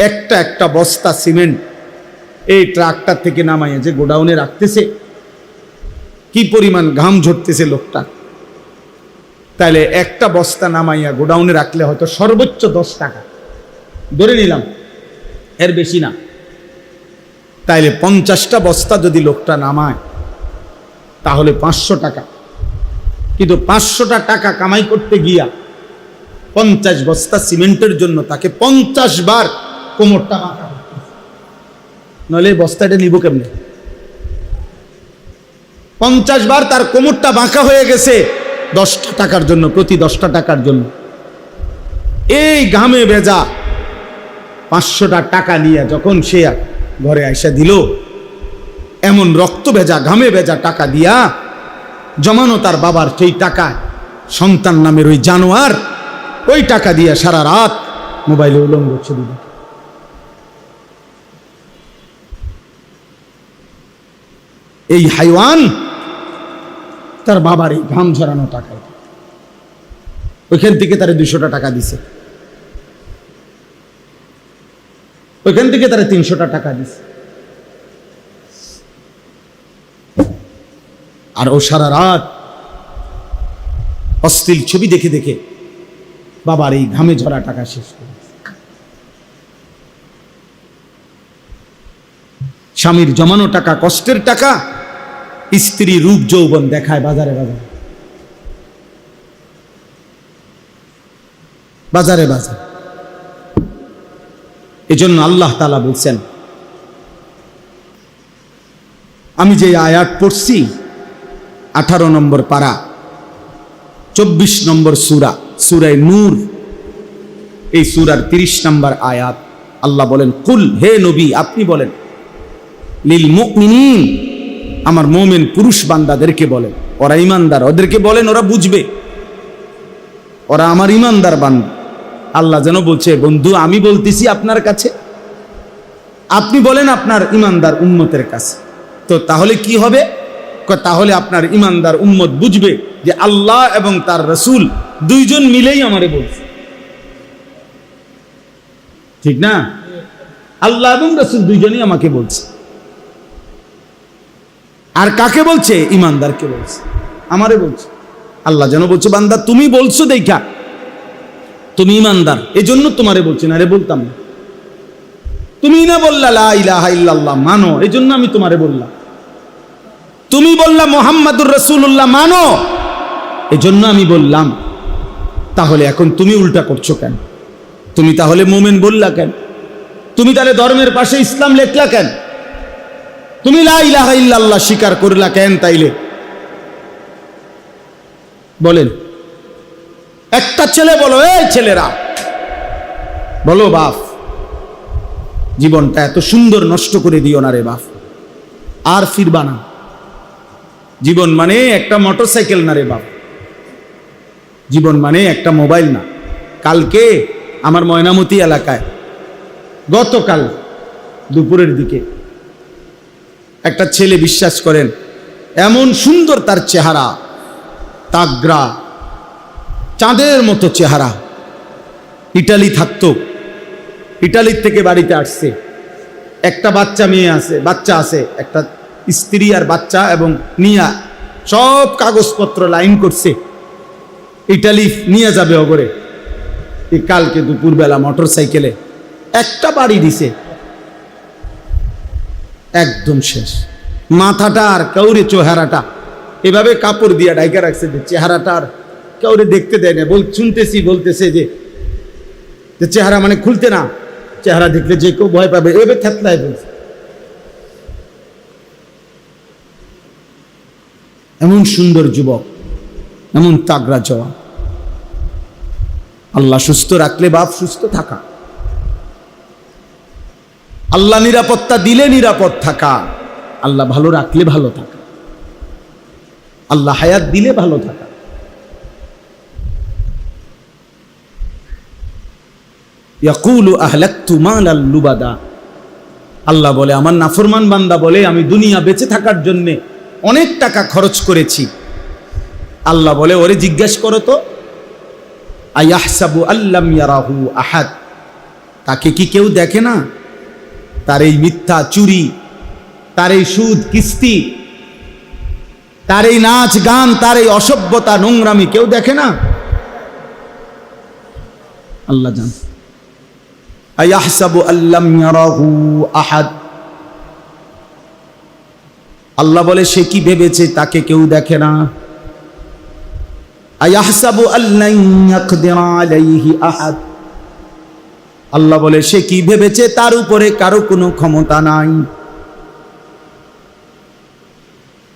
Speaker 1: একটা একটা বস্তা সিমেন্ট এই ট্রাকটার থেকে নামাইয়া যে গোডাউনে রাখতেছে, কি পরিমাণ ঘাম ঝরতেছে লোকটা। তাহলে একটা বস্তা নামাইয়া গোডাউনে রাখলে হয়তো সর্বোচ্চ 10 টাকা ধরে নিলাম, এর বেশি না। তাইলে 50টা বস্তা যদি লোকটা নামায় তাহলে 500 টাকা। কিন্তু 500টা টাকা কামাই করতে গিয়া 50 বস্তা সিমেন্টের জন্য তাকে 50 বার কোমরটা বাঁকা, নইলে বস্তাটা নিব কেমনে? 50 বার তার কোমরটা বাঁকা হয়ে গেছে 10টা টাকার জন্য, প্রতি 10টা টাকার জন্য। এই ঘামে ভেজা 500টা টাকা নিয়ে যখন সে ঘরে আইসা দিল, এমন রক্ত ভেজা ঘামে ভেজা টাকা দিয়া জমানো তার বাবার সেই টাকা, সন্তান নামের ওই জানোয়ার ওই টাকা দিয়া সারা রাত মোবাইলে উলঙ্গ ছবি দেখে। এই হাইওয়ান তার বাবার এই ঘাম ঝরানো টাকায় ওইখান থেকে তারা 200টা টাকা দিছে, ওইখান থেকে তারা 300টা টাকা দিছে। আর ও সারা রাত অশ্লীল ছবি দেখে দেখে বাবার এই ঘামে ঝরা টাকা শেষ করে। স্বামীর জমানো টাকা, কষ্টের টাকা, স্ত্রী রূপ যৌবন দেখায় বাজারে বাজারে, বাজারে বাজারে। এজন্য আল্লাহ তাআলা বলছেন, আমি যে আয়াত পড়ছি 18 নম্বর পারা 24 নম্বর সূরা, সূরা নূর, এই সূরার 30 নম্বর আয়াত। আল্লাহ বলেন, কুল, হে নবী আপনি বলেন, লিল মুমিনিন, আমার মুমিন পুরুষ বান্দাদেরকে বলেন, ওরা ইমানদার, ওদেরকে বলেন, ওরা বুঝবে, ওরা আমার ইমানদার বান্দা। আল্লাহ যেন বলছে, বন্ধু আমি বলতেছি আপনার কাছে, আপনি বলেন আপনার ইমানদার উম্মতের কাছে। তো তাহলে কি হবে? তাহলে আপনার ইমানদার উম্মত বুঝবে যে আল্লাহ এবং তার রাসূল দুইজন মিলেই আমারে বলছে, ঠিক না? আল্লাহ এবং রাসূল দুইজনই আমাকে বলছে। আর কাকে বলছে? ইমানদারকে বলছে, আমারে বলছে। আল্লাহ যেন বলছে, বান্দা তুমি বলছো দেখা তুমি ইমানদার, এজন্য তোমারে বলছি, না রে বলতাম না। তুমি না বললা লা ইলাহা ইল্লাল্লাহ মানো, এজন্য আমি তোমারে বললাম। তুমি বললা মুহাম্মাদুর রাসূলুল্লাহ মানো, এজন্য আমি বললাম। তাহলে এখন তুমি উল্টা করছো কেন? তুমি তাহলে মুমিন বললা কেন? তুমি তাহলে ধর্মের পাশে ইসলাম লেখলা কেন? তুমি লা ইলাহা ইল্লাল্লাহ স্বীকার করলা কেন? তাইলে বলেন, একটা ছেলে বলো, এই ছেলেরা বলো, বাপ জীবনটা এত সুন্দর নষ্ট করে দিও না রে বাপ, আর ফিরবা না। জীবন মানে একটা মোটরসাইকেল না রে বাপ, জীবন মানে একটা মোবাইল না। কালকে আমার ময়নামতি এলাকায় গতকাল দুপুরের দিকে একটা ছেলে, বিশ্বাস করেন এমন সুন্দর তার চেহারা, তাগড়া চাঁদের মতো চেহারা, ইটালি থাকতো, ইটালির থেকে বাড়িতে আসছে, একটা বাচ্চা আছে, একটা স্ত্রী আর বাচ্চা, এবং নিয়া সব কাগজপত্র লাইন করছে, ইটালি নিয়ে যাবে ওগরে। এই কালকে দুপুরবেলা মোটর সাইকেলে একটা বাড়ি দিছে, একদম শেষ। মাথাটা আর কাউরে চেহারাটা এভাবে কাপড় দিয়া ঢাইকা রাখছে, চেহারাটা আর কাউরে দেখতে দেয় না। বলতেছে যে চেহারা মানে খুলতে না, চেহারা দেখলে যে কেউ ভয় পাবে, এভাবে থেতলায় বলছে। এমন সুন্দর যুবক, এমন তাগড়া জওয়ান। আল্লাহ সুস্থ রাখলে বাপ সুস্থ থাকা, আল্লাহ নিরাপত্তা দিলে নিরাপদ থাকা, আল্লাহ ভালো রাখলে ভালো থাকা, আল্লাহ হায়াত দিলে ভালো থাকা। ইয়াকুলু আহলাকতু মালাল লুবাদা, আল্লাহ বলে, আমার নাফরমান বান্দা বলে আমি দুনিয়া বেঁচে থাকার জন্য অনেক টাকা খরচ করেছি। আল্লাহ বলে, ওরে জিজ্ঞেস করো তো, আয়াহসাবু আল্লাম ইয়ারাহু আহাদ, তাকে কি কেউ দেখে না? তার এই মিথ্যা চুরি, তার এই সুদ কিস্তি, তার এই নাচ গান, তার এই অসভ্যতা নোংরামি কেউ দেখে না? আল্লাহ জান। আয়াহসাবু আল্লাম ইয়ারাহু আহাদ, আল্লাহ বলে সে কি ভেবেছে তাকে কেউ দেখে না? আয়াহসাবু আল্লান ইয়াকদিরা আলাইহি আহাদ, আল্লাহ বলে সে কি ভেবেছে তার উপরে কারো কোনো ক্ষমতা নাই।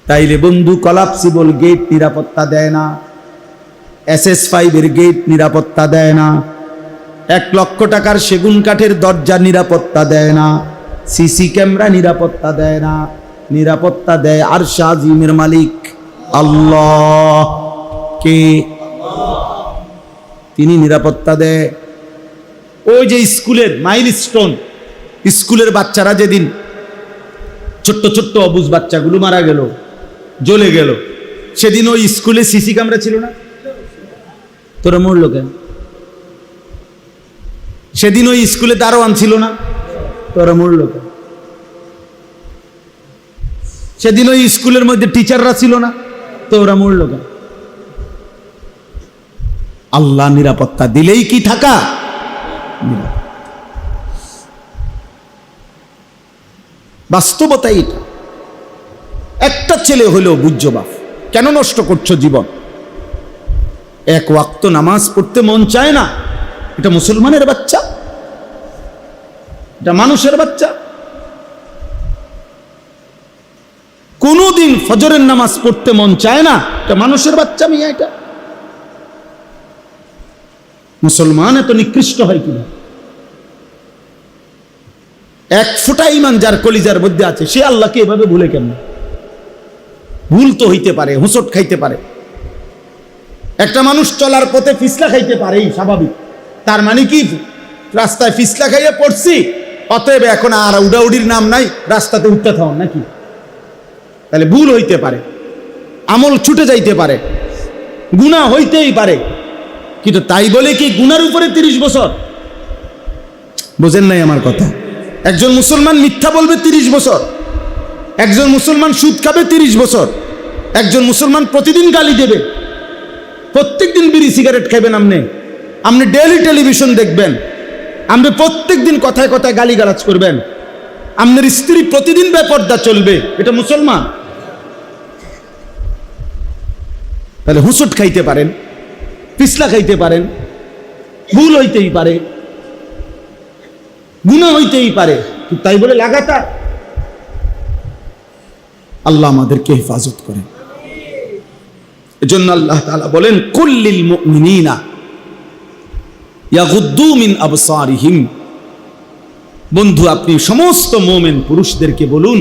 Speaker 1: তাইলে বন্ধু, কলাপসিবল গেট নিরাপত্তা দেয় না, SS5 এর গেট নিরাপত্তা দেয় না, 1 লক্ষ টাকার সেগুন কাঠের দরজা নিরাপত্তা দেয় না, সিসি ক্যামেরা নিরাপত্তা দেয় না। নিরাপত্তা দেয় আরশ আজিমের মালিক আল্লাহ। কে? তিনি নিরাপত্তা দেয়। ওই যে স্কুলের মাইলস্টোন, স্কুলের বাচ্চারা যেদিন ছোট্ট ছোট্ট অবুঝ বাচ্চাগুলো মারা গেল, জ্বলে গেল, সেদিন ওই স্কুলে সিসি ক্যামেরা ছিল না? তোরা মরলো কেন? সেদিন ওই স্কুলে দারোয়ান ছিল না? তোরা মরলো কেন? সেদিন ওই স্কুলের মধ্যে টিচাররা ছিল না? তো ওরা মরলো কেন? আল্লাহ নিরাপত্তা দিলেই কি থাকা? বাস্তবতা এটা। একটা ছেলে হলেও বুঝছো বাপ, কেন নষ্ট করছো জীবন? 1 ওয়াক্ত নামাজ পড়তে মন চায় না, এটা মুসলমানের বাচ্চা, এটা মানুষের বাচ্চা। কোনদিন ফজরের নামাজ পড়তে মন চায় না, এটা মানুষের বাচ্চা মিয়া। এটা মুসলমান এত নিকৃষ্ট হয় কিনা? এক ফোঁটা ঈমান যার কলিজার মধ্যে আছে সে আল্লাহকে এভাবে ভুলে কেন? ভুল তো হইতে পারে, হোঁচট খাইতে পারে। একটা মানুষ চলার পথে ফিসলা খাইতে পারেই স্বাভাবিক। তার মানে কি রাস্তায় ফিসলা খাইয়ে পড়ছি, অতএব এখন আর উড়াউড়ির নাম নাই, রাস্তাতে উঠতে থাকুন নাকি? তাহলে ভুল হইতে পারে, আমল ছুটে যাইতে পারে, গুনাহ হইতেই পারে, কিন্তু তাই বলে কি গুনার উপরে 30 বছর? বোঝেন নাই আমার কথা? একজন মুসলমান মিথ্যা বলবে 30 বছর, একজন মুসলমান সুদ খাবে 30 বছর, একজন মুসলমান প্রতিদিন গালি দেবে, প্রত্যেকদিন বিড়ি সিগারেট খাবেন, আপনি ডেইলি টেলিভিশন দেখবেন, আপনি প্রত্যেকদিন কথায় কথায় গালিগালাজ করবেন, আপনার স্ত্রী প্রতিদিন বেপর্দা চলবে, এটা মুসলমান? তাহলে হুঁচট খাইতে পারেন, পিছলা খাইতে পারেন, ভুল হইতেই পারে, গুনাহ হইতেই পারে, তাই বলে লাগাতার? আল্লাহ আমাদেরকে হেফাজত করেন। এজন্য আল্লাহ তাআলা বলেন কুল্লিল মুমিনিনা ইয়াগুদ্দু মিন আবসারিহিম, বন্ধু আপনি সমস্ত মুমিন পুরুষদেরকে বলুন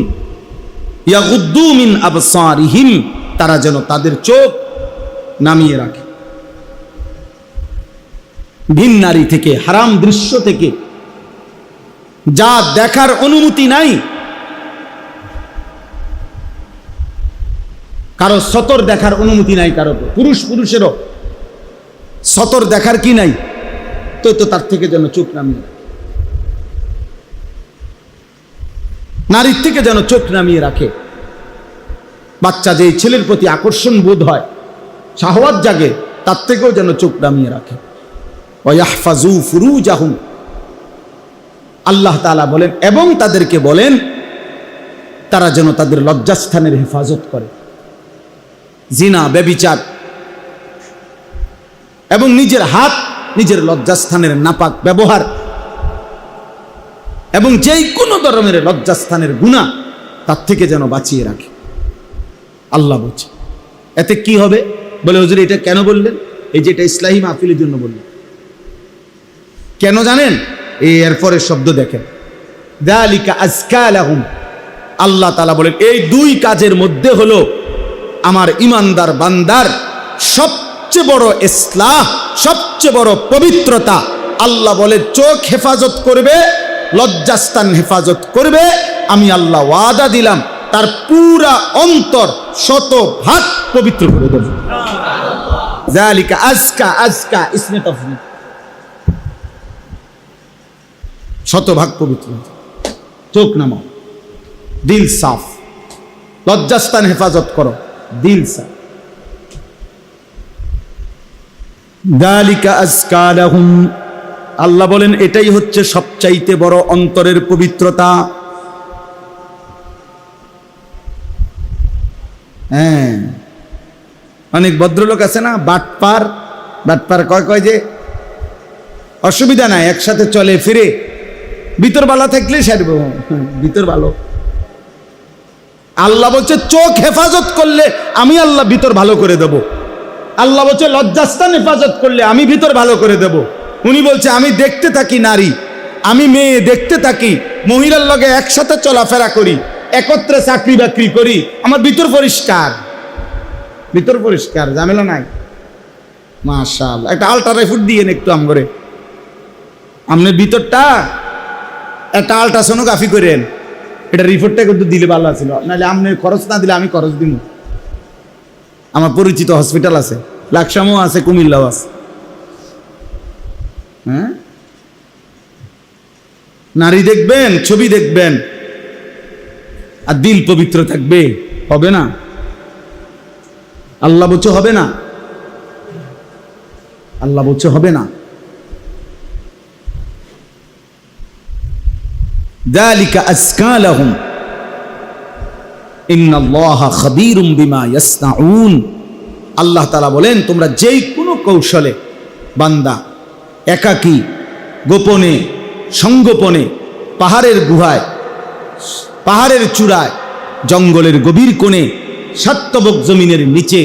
Speaker 1: ইয়াগুদ্দু মিন আবসারিহিম, তারা যেন তাদের চোখ নামিয়ে রাখে ভিন নারী থেকে, হারাম দৃশ্য থেকে, যা দেখার অনুমতি নাই। কারো সতর দেখার অনুমতি নাই, কারো পুরুষেরও সতর দেখার কি নাই, তো তার থেকে যেন চোখ নামিয়ে, নারীর থেকে যেন চোখ নামিয়ে রাখে। বাচ্চা যে ছেলের প্রতি আকর্ষণ বোধ হয়, শাহওয়াত জাগে, তার থেকেও যেন চোখ নামিয়ে রাখে। ওয়াহফাজু ফুরুজাহুম, আল্লাহ তাআলা বলেন এবং তাদেরকে বলেন তারা যেন তাদের লজ্জাস্থানের হেফাজত করে। জিনা, ব্যভিচার এবং নিজের হাত, নিজের লজ্জাস্থানের নাপাক ব্যবহার এবং যেই কোনো ধরনের লজ্জাস্থানের গুনাহ তার থেকে যেন বাঁচিয়ে রাখে। আল্লাহ বলছে এতে কি হবে? বলে হুজুর এটা কেন বললেন? এই যে এটা ইসলাহি মাহফিলের জন্য বললেন। কেন জানেন? এরপরে শব্দ দেখেন, যালিকা আজকা লাহুম, আল্লাহ তাআলা বলেন এই দুই কাজের মধ্যে হলো আমার ইমানদার বান্দার সবচেয়ে বড় ইসলাহ, সবচেয়ে বড় পবিত্রতা। আল্লাহ বলে চোখ হেফাজত করবে, লজ্জাস্থান হেফাজত করবে, আমি আল্লাহ ওয়াদা দিলাম তার পুরা অন্তর 100% পবিত্র করে দেব। যালিকা আজকা, আজকা ইসমে তাফসীর, 100% পবিত্র। চোখ নামাও, দিল সাফ, লজ্জাস্থান হেফাজত করো, দিল সাফ। যালিকা আজকা লাহুম, আল্লাহ বলেন এটাই হচ্ছে সবচাইতে বড় অন্তরের পবিত্রতা। হ্যাঁ, অনেক ভদ্রলোক আছে না, বাটপার কয় যে অসুবিধা নাই, একসাথে চলে ফিরে, ভিতর ভালো থাকলে সারব, ভিতর ভালো। আল্লাহ বলছে চোখ হেফাজত করলে আমি আল্লাহ ভিতর ভালো করে দেব। আল্লাহ বলছে লজ্জাস্থান হেফাজত করলে আমি ভিতর ভালো করে দেব। উনি বলছে আমি দেখতে থাকি নারী, আমি মেয়ে দেখতে থাকি, মহিলার লগে একসাথে চলাফেরা করি, একত্রে চাকরি বাকরি করি, আমার ভিতর পরিষ্কার, ভিতর পরিষ্কার, ঝামেলা নাই। মাশাআল্লাহ, একটা আল্ট্রাসাউন্ড ফুট দিয়ে একটু আমগরে আপনার ভিতরটা একটা আল্ট্রাসোনোগ্রাফি করেন, এটা রিপোর্টটা কিন্তু দিলে ভালো আছিল, নাহলে আপনি খরচ না দিলে আমি খরচ দিব। আমার পরিচিত হসপিটাল আছে, লাকসামও আছে, কুমিল্লাও আছে। হ্যাঁ, নারী দেখবেন, ছবি দেখবেন, আর দিল পবিত্র থাকবে, হবে না? আল্লাহ বলছে হবে না, আল্লাহ বলছে হবে না। যালিকা আজকা লাহুম ইন্নাল্লাহা খাবীরুম বিমা ইয়াসনাউন, আল্লাহ তাআলা বলেন তোমরা যেই কোনো কৌশলে বান্দা একাকী, গোপনে, সংগোপনে, পাহাড়ের গুহায়, পাহাড়ের চূড়ায়, জঙ্গলের গভীর কোণে, সাত্যবক জমিনের নিচে,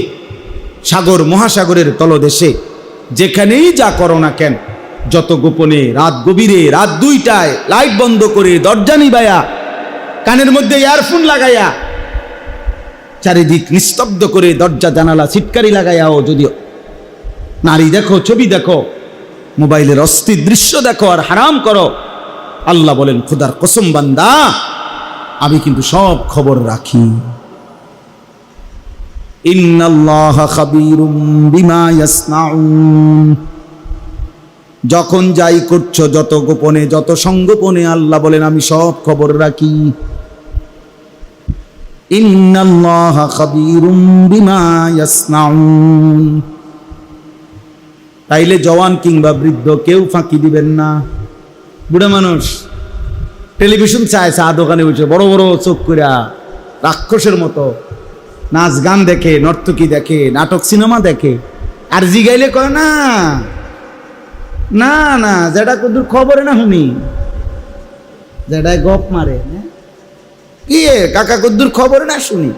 Speaker 1: সাগর মহাসাগরের তলদেশে, যেখানেই যা করো না কেন, যত গোপনে রাত গভীরে, রাত 2টায় লাইট বন্ধ করে, দরজা নিবায়া, কানের মধ্যে ইয়ারফোন লাগাইয়া, চারিদিক নিস্তব্ধ করে, দরজা জানালা ছিটকারি লাগাইয়াও যদি নারী দেখো, ছবি দেখো, মোবাইলের অস্থির দৃশ্য দেখো আর হারাম করো, আল্লাহ বলেন খোদার কসম বান্দা, আমি কিন্তু সব খবর রাখি। ইন্নাল্লাহা খাবীরুম বিমা ইয়াসনাউন। যখন যাই করছো, যত গোপনে যত সংগোপনে, আল্লাহ বলেন আমি সব খবর রাখি। ইন্নাল্লাহা খাবীরুম বিমা ইয়াসনাউন। তাইলে জওয়ান কিংবা বৃদ্ধ কেউ ফাঁকি দিবেন না। বুড়া মানুষ টেলিভিশন চায়, চা দোকানে বসে বড় বড় চোখ কইরা রাক্ষসের মতো নাচ গান দেখে, নর্তকী দেখে, নাটক সিনেমা দেখে, আর জিগাইলে কয় না না না, যেটা কদুর খবরে না শুনি, যেটাই গপ মারে, কি কাকা কদ্দুর খবর না শুনি,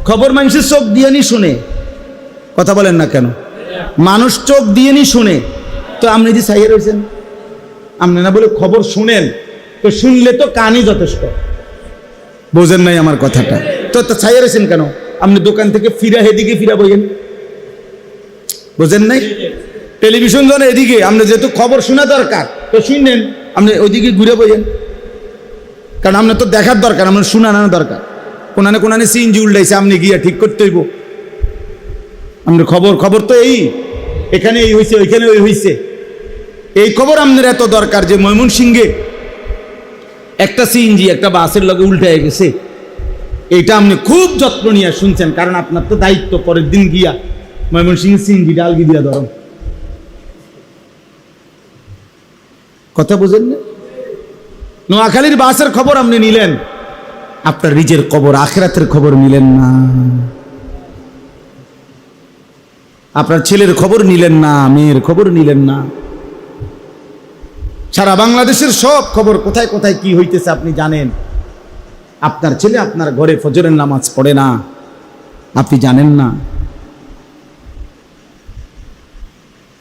Speaker 1: খবর মানুষের চোখ দিয়ে নি শুনে। কথা বলেন না কেন? মানুষ চোখ দিয়ে নি শুনে। তো আপনি যে চাইয়ে রয়েছেন, আপনি না বলে খবর শুনেন, তো শুনলে তো কানই যথেষ্ট। বোঝেন নাই আমার কথাটা? তো চাইয়ে রয়েছেন কেন? আপনি দোকান থেকে ফিরা এদিকে ফিরা বইয়েন, বোঝেন নাই? টেলিভিশন যখন এদিকে, আপনি যেহেতু খবর শোনা দরকার, তো শুনলেন, আপনি ওইদিকে ঘুরে বইয়েন, কারণ আপনার তো দেখার দরকার, আপনার শোনা না দরকার। কোনানে কোনানে সিনজি উল্টাইছে, আপনি গিয়া ঠিক করতে হইব। আপনার খবর তো এই, এখানে এই হয়েছে, ওইখানে ওই হয়েছে, এই খবর আপনার এত দরকার যে ময়মনসিংহে একটা সিএনজি একটা বাসের লগে উল্টায় গেছে, এইটা আপনি খুব যত্ন নিয়ে শুনছেন, কারণ আপনার তো দায়িত্ব পরের দিন গিয়া ময়মনসিংহে সিএনজি ডালগি দিয়া ধরুন। কথা বুঝেন না? নোয়াখালীর বাসের খবর আপনি নিলেন, আপনার নিজের খবর আখিরাতের খবর নিলেন না, আপনার ছেলের খবর নিলেন না, মেয়ের খবর নিলেন না। সারা বাংলাদেশের সব খবর কোথায় কোথায় কি হইতেছে আপনি জানেন। আপনার ছেলে আপনার ঘরে ফজরের নামাজ পড়ে না, আপনি জানেন না।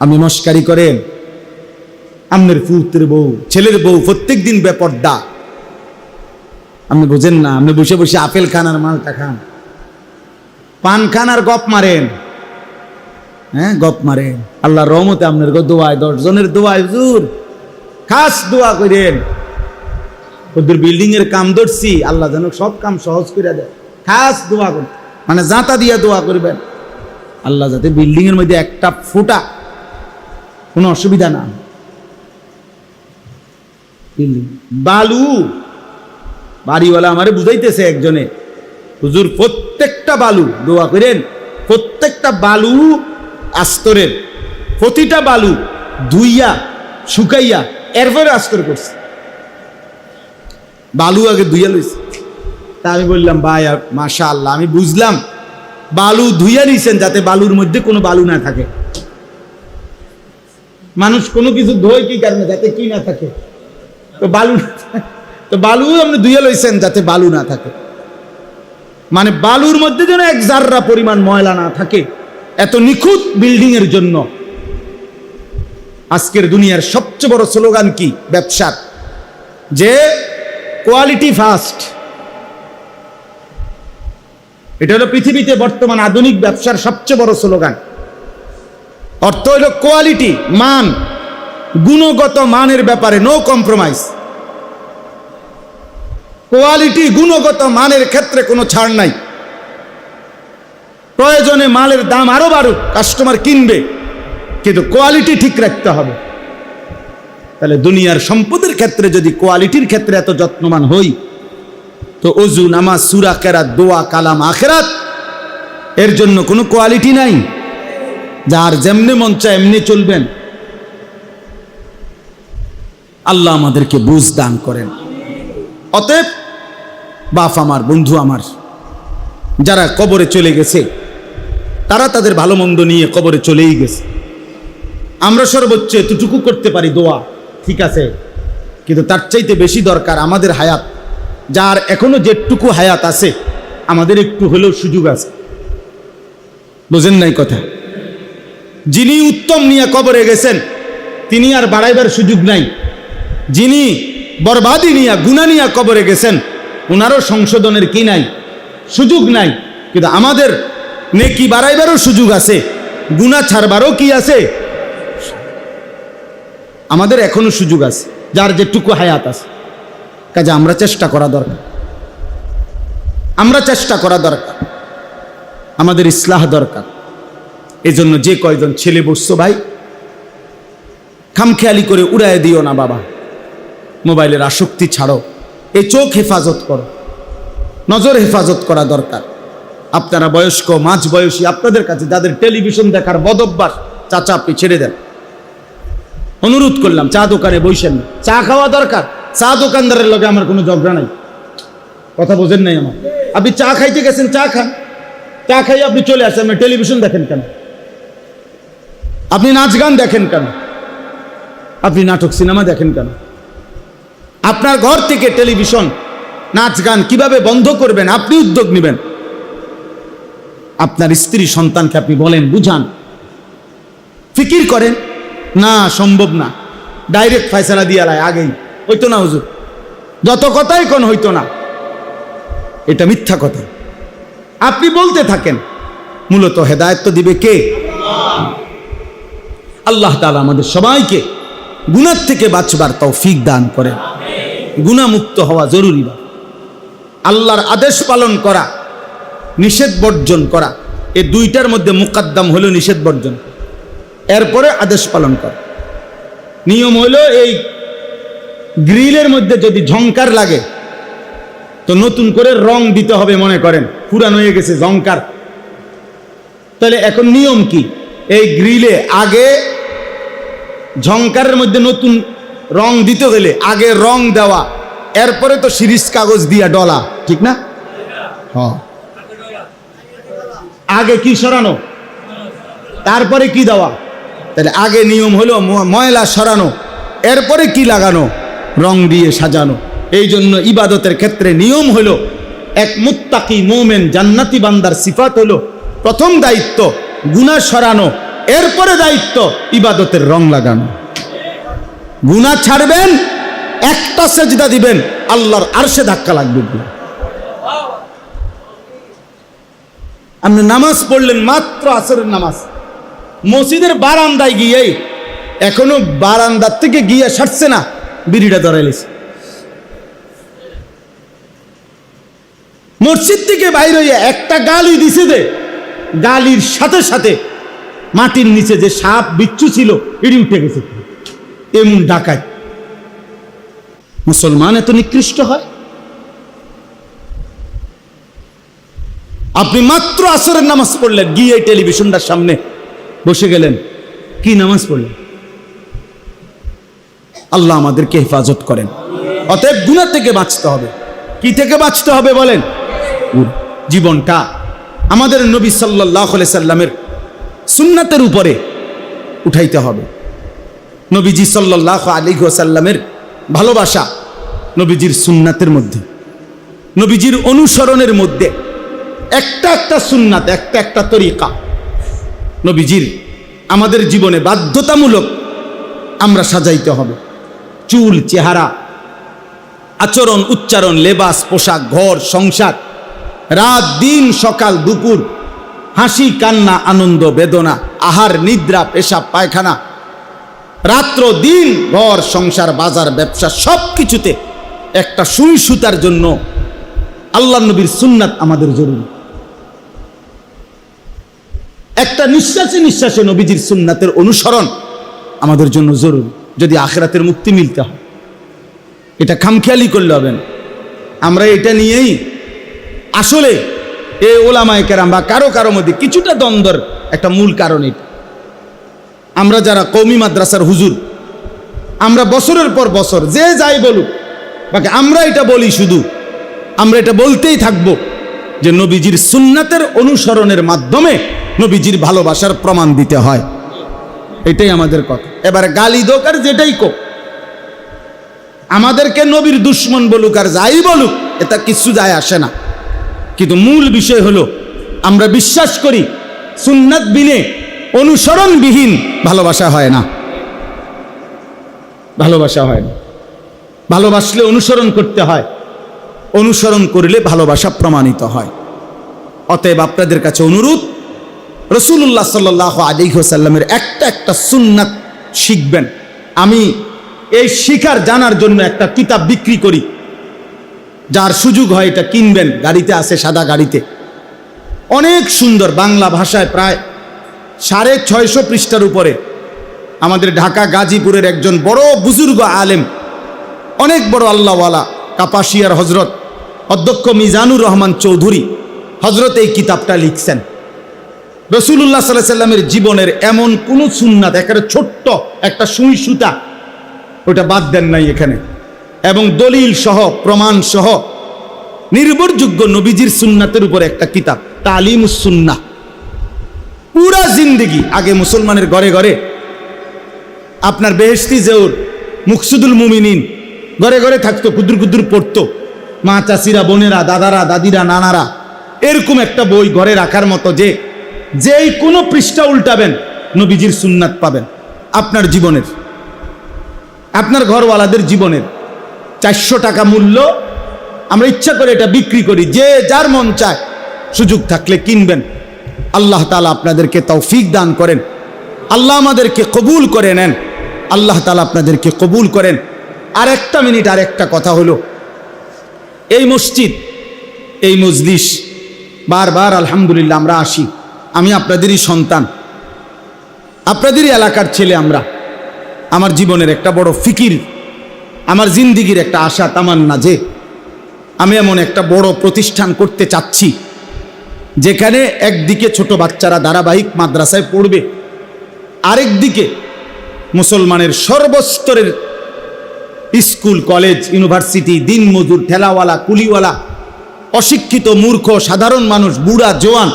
Speaker 1: আপনি মস্কারি করেন, আপনার পুত্রের বউ, ছেলের বউ প্রত্যেক দিন বেপর্দা, আপনি বোঝেন না। আপনি বসে বসে আপেল খান আর মালটা খান, পান খান আর গপ মারেন, হ্যাঁ গপ মারেন। আল্লাহর রহমতে আপনার দোয়ায়, 10 জনের দোয়ায় হুজুর খাস দোয়া করেন, ওদের বিল্ডিং এর কাম ধরছি, আল্লাহ যেন সব কাম সহজ করে দেয়, খাস দোয়া করেন, মানে জাঁতা দিয়া দোয়া করবেন, আল্লাহ যাতে বিল্ডিং এর মধ্যে একটা ফুটা কোনো অসুবিধা না। বালু বাড়িওয়ালা আমারে বুঝাইতেছে একজনে, হুজুর প্রত্যেকটা বালু দোয়া করেন, প্রত্যেকটা বালু আস্তরের, প্রতিটা বালু ধুইয়া শুকাইয়া এরপরে আস্তর করছে, বালু আগে ধুইয়া লইছে। তা আমি বললাম ভাই মাশাআল্লাহ, আমি বুঝলাম বালু ধুইয়া নিছেন যাতে বালুর মধ্যে কোনো বালু না থাকে। মানুষ কোনো কিছু ধোয় কি কারণে? যাতে কি না থাকে, তো বালু, তো বালু আপনি ধুইয়া লইছেন যাতে বালু না থাকে, মানে বালুর মধ্যে যেন এক জাররা পরিমাণ ময়লা না থাকে। এত নিখুঁত বিল্ডিং এর জন্য আজকের দুনিয়ার সবচেয়ে বড় স্লোগান কি ব্যবসার? যে কোয়ালিটি ফার্স্ট। এটা হলো পৃথিবীতে বর্তমান আধুনিক ব্যবসার সবচেয়ে বড় স্লোগান। অর্থ হলো কোয়ালিটি, মান, গুণগত মানের ব্যাপারে নো কম্প্রোমাইজ। কোয়ালিটি, গুণগত মানের ক্ষেত্রে কোনো ছাড় নাই। প্রয়োজনে মালের দাম আরো বাড়ুক, কাস্টমার কিনবে, কিন্তু কোয়ালিটি ঠিক রাখতে হবে। তাহলে দুনিয়ার সম্পদের ক্ষেত্রে যদি কোয়ালিটির ক্ষেত্রে এত যত্নবান হই, তো ওযু, নামাজ, সূরা, কেরাত, দোয়া, কালাম, আখিরাত এর জন্য কোনো কোয়ালিটি নাই। যার যেমনি মন চায় এমনি চলবেন। আল্লাহ আমাদেরকে বুঝ দান করেন। অতএব বাপ আমার, বন্ধু আমার, যারা কবরে চলে গেছে তারা তাদের ভালো মন্দ নিয়ে কবরে চলেই গেছে। আমরা সর্বোচ্চ এতটুকু করতে পারি দোয়া, ঠিক আছে, কিন্তু তার চাইতে বেশি দরকার আমাদের হায়াত। যার এখনো যেটুকু হায়াত আছে, আমাদের একটু হলেও সুযোগ আছে। বোঝেন নাই কথা? যিনি উত্তম নিয়ে কবরে গেছেন, তিনি আর বাড়াইবার সুযোগ নাই। যিনি বরবাদি নিয়া গুনাহ নিয়া কবরে গেছেন ওনারও সংশোধনের কি নাই, সুযোগ নাই। কিন্তু আমাদের নেকি বাড়াইবারও সুযোগ আছে, গুনাহ ছাড়বারও কি আছে, আমাদের এখনো সুযোগ আছে, যার যেটুকু হায়াত আছে। কাজে আমরা চেষ্টা করা দরকার, আমরা চেষ্টা করা দরকার, আমাদের ইসলাহ দরকার। এজন্য যে কয়জন ছেলে বসছো ভাই, খামখেয়ালি করে উড়ায় দিও না বাবা, মোবাইলের আসক্তি ছাড়ো, এই চোখ হেফাজত করো, নজর হেফাজত করা দরকার। আপনারা বয়স্ক মাঝ বয়সী, আপনাদের কাছে যাদের টেলিভিশন দেখার বদভ্যাস, চাচা আপনি ছেড়ে দেন, অনুরোধ করলাম। চা দোকানে বসেন না, চা খাওয়া দরকার। চা দোকানদারের লগে আমার কোনো ঝগড়া নাই, কথা বোঝেন নাই আমার। আপনি চা খাইতে গেছেন, চা খান, চা খাই আপনি চলে আসেন, আপনি টেলিভিশন দেখেন কেন? আপনি নাচ গান দেখেন কেন? আপনি নাটক সিনেমা দেখেন কেন? আপনার ঘর থেকে টেলিভিশন নাচ গান কিভাবে বন্ধ করবেন আপনি উদ্যোগ নেবেন। আপনার স্ত্রী সন্তানকে আপনি বলেন, বুঝান, ফিকির করেন। না, সম্ভব না, ডাইরেক্ট ফয়সালা দিয়ে আলায়, আগেই হইতো না হুজুর, যত কথাই কোন হইতো না, এটা মিথ্যা কথা। আপনি বলতে থাকেন, মূলত হেদায়েত তো দিবে কে? আল্লাহ তাআলা আমাদের সবাইকে গুনাহ থেকে বাঁচবার তৌফিক দান করেন। গুনাহ মুক্ত হওয়া জরুরি। আল্লাহর আদেশ পালন করা, নিষেধ বর্জন করা, এই দুইটার মধ্যে মুকদ্দম হলো নিষেধ বর্জন, এরপরে আদেশ পালন করা। নিয়ম হলো এই গ্রিলের মধ্যে যদি ঝংকার লাগে তো নতুন করে রং দিতে হবে, মনে করেন পুরানো হয়ে গেছে ঝংকার, তাহলে এখন নিয়ম কি? এই গ্রিলে আগে ঝংকারের মধ্যে নতুন রং দিতে গেলে আগে রং দেওয়া, এরপরে তো শিরিষ কাগজ দিয়া ডলা, ঠিক না? হ্যাঁ, আগে কি সরানো, তারপরে কি দেওয়া। তাহলে আগে নিয়ম হলো ময়লা সরানো, এরপরে কি লাগানো, রং দিয়ে সাজানো। এই জন্য ইবাদতের ক্ষেত্রে নিয়ম হলো, এক মুত্তাকি মুমিন জান্নাতি বান্দার সিফাত হলো প্রথম দায়িত্ব গুনাহ সরানো, এরপরে দায়িত্ব ইবাদতের রং লাগানো। গুনাহ ছাড়বেন, একটা সেজদা দিবেন, আল্লাহর আরশে ধাক্কা লাগবে। আপনি নামাজ পড়লেন, মাত্র আসরের নামাজ, মসজিদের বারান্দায় গিয়ে, এখনো বারান্দার থেকে গিয়ে সারছে না, বিড়িটা ধরাইলিস। মসজিদ থেকে বাইরে হইয়া একটা গালি দিছে, দে গালির সাথে সাথে মাটির নিচে যে সাপ বিচ্ছু ছিল এটি উঠে গেছে। এমন ডাকায় মুসলমান এত নিকৃষ্ট হয়? আপনি মাত্র আসরের নামাজ পড়লেন, গিয়ে টেলিভিশনটার সামনে বসে গেলেন, কি নামাজ পড়লেন? আল্লাহ আমাদেরকে হেফাজত করেন। অতএব গুনাহ থেকে বাঁচতে হবে। কি থেকে বাঁচতে হবে বলেন? জীবনটা আমাদের নবী সাল্লাল্লাহু আলাইহি সাল্লামের সুন্নাতের উপরে উঠাইতে হবে। নবীজি সাল্লাল্লাহু আলাইহি ওয়াসাল্লামের ভালোবাসা নবীজির সুন্নাতের মধ্যে, নবীজির অনুসরণের মধ্যে একটা একটা সুন্নাত, একটা একটা তরিকা নবীজির আমাদের জীবনে বাধ্যতামূলক আমরা সাজাইতে হবে। চুল, চেহারা, আচরণ, উচ্চারণ, লেবাস, পোশাক, ঘর, সংসার, রাত দিন, সকাল দুপুর, হাসি কান্না, আনন্দ বেদনা, আহার নিদ্রা, পেশাব পায়খানা, রাত্র দিন, ঘর সংসার, বাজার ব্যবসা, সব কিছুতে একটা সুই সুতার জন্য আল্লাহ নবীর সুন্নাত আমাদের জরুরি। একটা নিঃশ্বাসে নিঃশ্বাসে নবীজির সুন্নাতের অনুসরণ আমাদের জন্য জরুরি, যদি আখিরাতের মুক্তি মিলতে হয়। এটা খামখেয়ালি করলে হবে না। আমরা এটা নিয়েই আসলে এই ওলামায়ে কেরাম বা কারো কারো মধ্যে কিছুটা দ্বন্দ্বের একটা মূল কারণ এটা। আমরা যারা কওমি মাদ্রাসার হুজুর, আমরা বছরের পর বছর যে যাই বলুক, বাকি আমরা এটা বলি, শুধু আমরা এটা বলতেই থাকবো যে নবীজির সুন্নাতের অনুসরণের মাধ্যমে নবীজির ভালোবাসার প্রমাণ দিতে হয়। এটাই আমাদের কথা। এবার গালি দোক আর যেটাই কো, আমাদেরকে নবীর দুশ্মন বলুক আর যাই বলুক, এটা কিছু যায় আসে না। কিন্তু মূল বিষয় হলো আমরা বিশ্বাস করি সুন্নাত বিনে, অনুসরণবিহীন ভালোবাসা হয় না। ভালোবাসা হয় না। ভালোবাসলে অনুসরণ করতে হয়, অনুসরণ করলে ভালোবাসা প্রমাণিত হয়। অতএব আপনাদের কাছে অনুরোধ, রাসূলুল্লাহ সাল্লাল্লাহু আলাইহি ওয়াসাল্লামের একটা সুন্নাত শিখবেন। আমি এই শিখার জানার জন্য একটা কিতাব বিক্রি করি, যার সুযোগ হয় এটা কিনবেন। গাড়িতে আছে, সাদা গাড়িতে, অনেক সুন্দর বাংলা ভাষায়, প্রায় 650 পৃষ্ঠার উপরে। আমাদের ঢাকা গাজীপুরের একজন বড় বুজুর্গ আলেম, অনেক বড় আল্লাহওয়ালা, কাপাসিয়ার হজরত অধ্যক্ষ মিজানুর রহমান চৌধুরী হজরত এই কিতাবটা লিখছেন। রাসূলুল্লাহ সাল্লাল্লাহু আলাইহি সাল্লামের জীবনের এমন কোন সুন্নাত, একেবারে ছোট্ট একটা সুই সুতা, ওটা বাদ দেন নাই এখানে, এবং দলিল সহ, প্রমাণ সহ, নির্ভরযোগ্য নবীজির সুন্নাতের উপর একটা কিতাব, তালিমুস সুন্নাহ। পুরা জিন্দেগি আগে মুসলমানের ঘরে ঘরে আপনার বেহেশতি জেউর, মুকসুদুল মুমিনিন ঘরে ঘরে থাকতো, কুদুর কুদুর পড়তো মা, চাচিরা, বোনেরা, দাদারা, দাদিরা, নানারা। এরকম একটা বই ঘরে রাখার মতো, যে যেই কোনো পৃষ্ঠা উল্টাবেন নবীজির সুন্নাত পাবেন। আপনার জীবনের, আপনার ঘরওয়ালাদের জীবনের 400 টাকা মূল্য। আমরা ইচ্ছা করে এটা বিক্রি করি, যে যার মন চায় সুযোগ থাকলে কিনবেন। আল্লাহ তাআলা আপনাদেরকে তৌফিক দান করেন, আল্লাহ আমাদেরকে কবুল করে নেন, আল্লাহ তাআলা আপনাদেরকে কবুল করেন। আর একটা মিনিট, আর একটা কথা হলো, এই মসজিদ, এই মজলিস বারবার আলহামদুলিল্লাহ আমরা আসি। আমি আপনাদেরই সন্তান, আপনাদেরই এলাকার ছেলে। আমার জীবনের একটা বড় ফিকির, আমার জিন্দিগির একটা আশা তামান্না, যে আমি এমন একটা বড় প্রতিষ্ঠান করতে চাচ্ছি, যেখানে একদিকে ছোট বাচ্চারা ধারাবাহিক মাদ্রাসায় পড়বে, আরেকদিকে মুসলমানের সর্বস্তরের স্কুল, কলেজ, ইউনিভার্সিটি, দিনমজুর, ঠেলাওয়ালা, কুলিওয়ালা, অশিক্ষিত, মূর্খ, সাধারণ মানুষ, বুড়া, জওয়ান,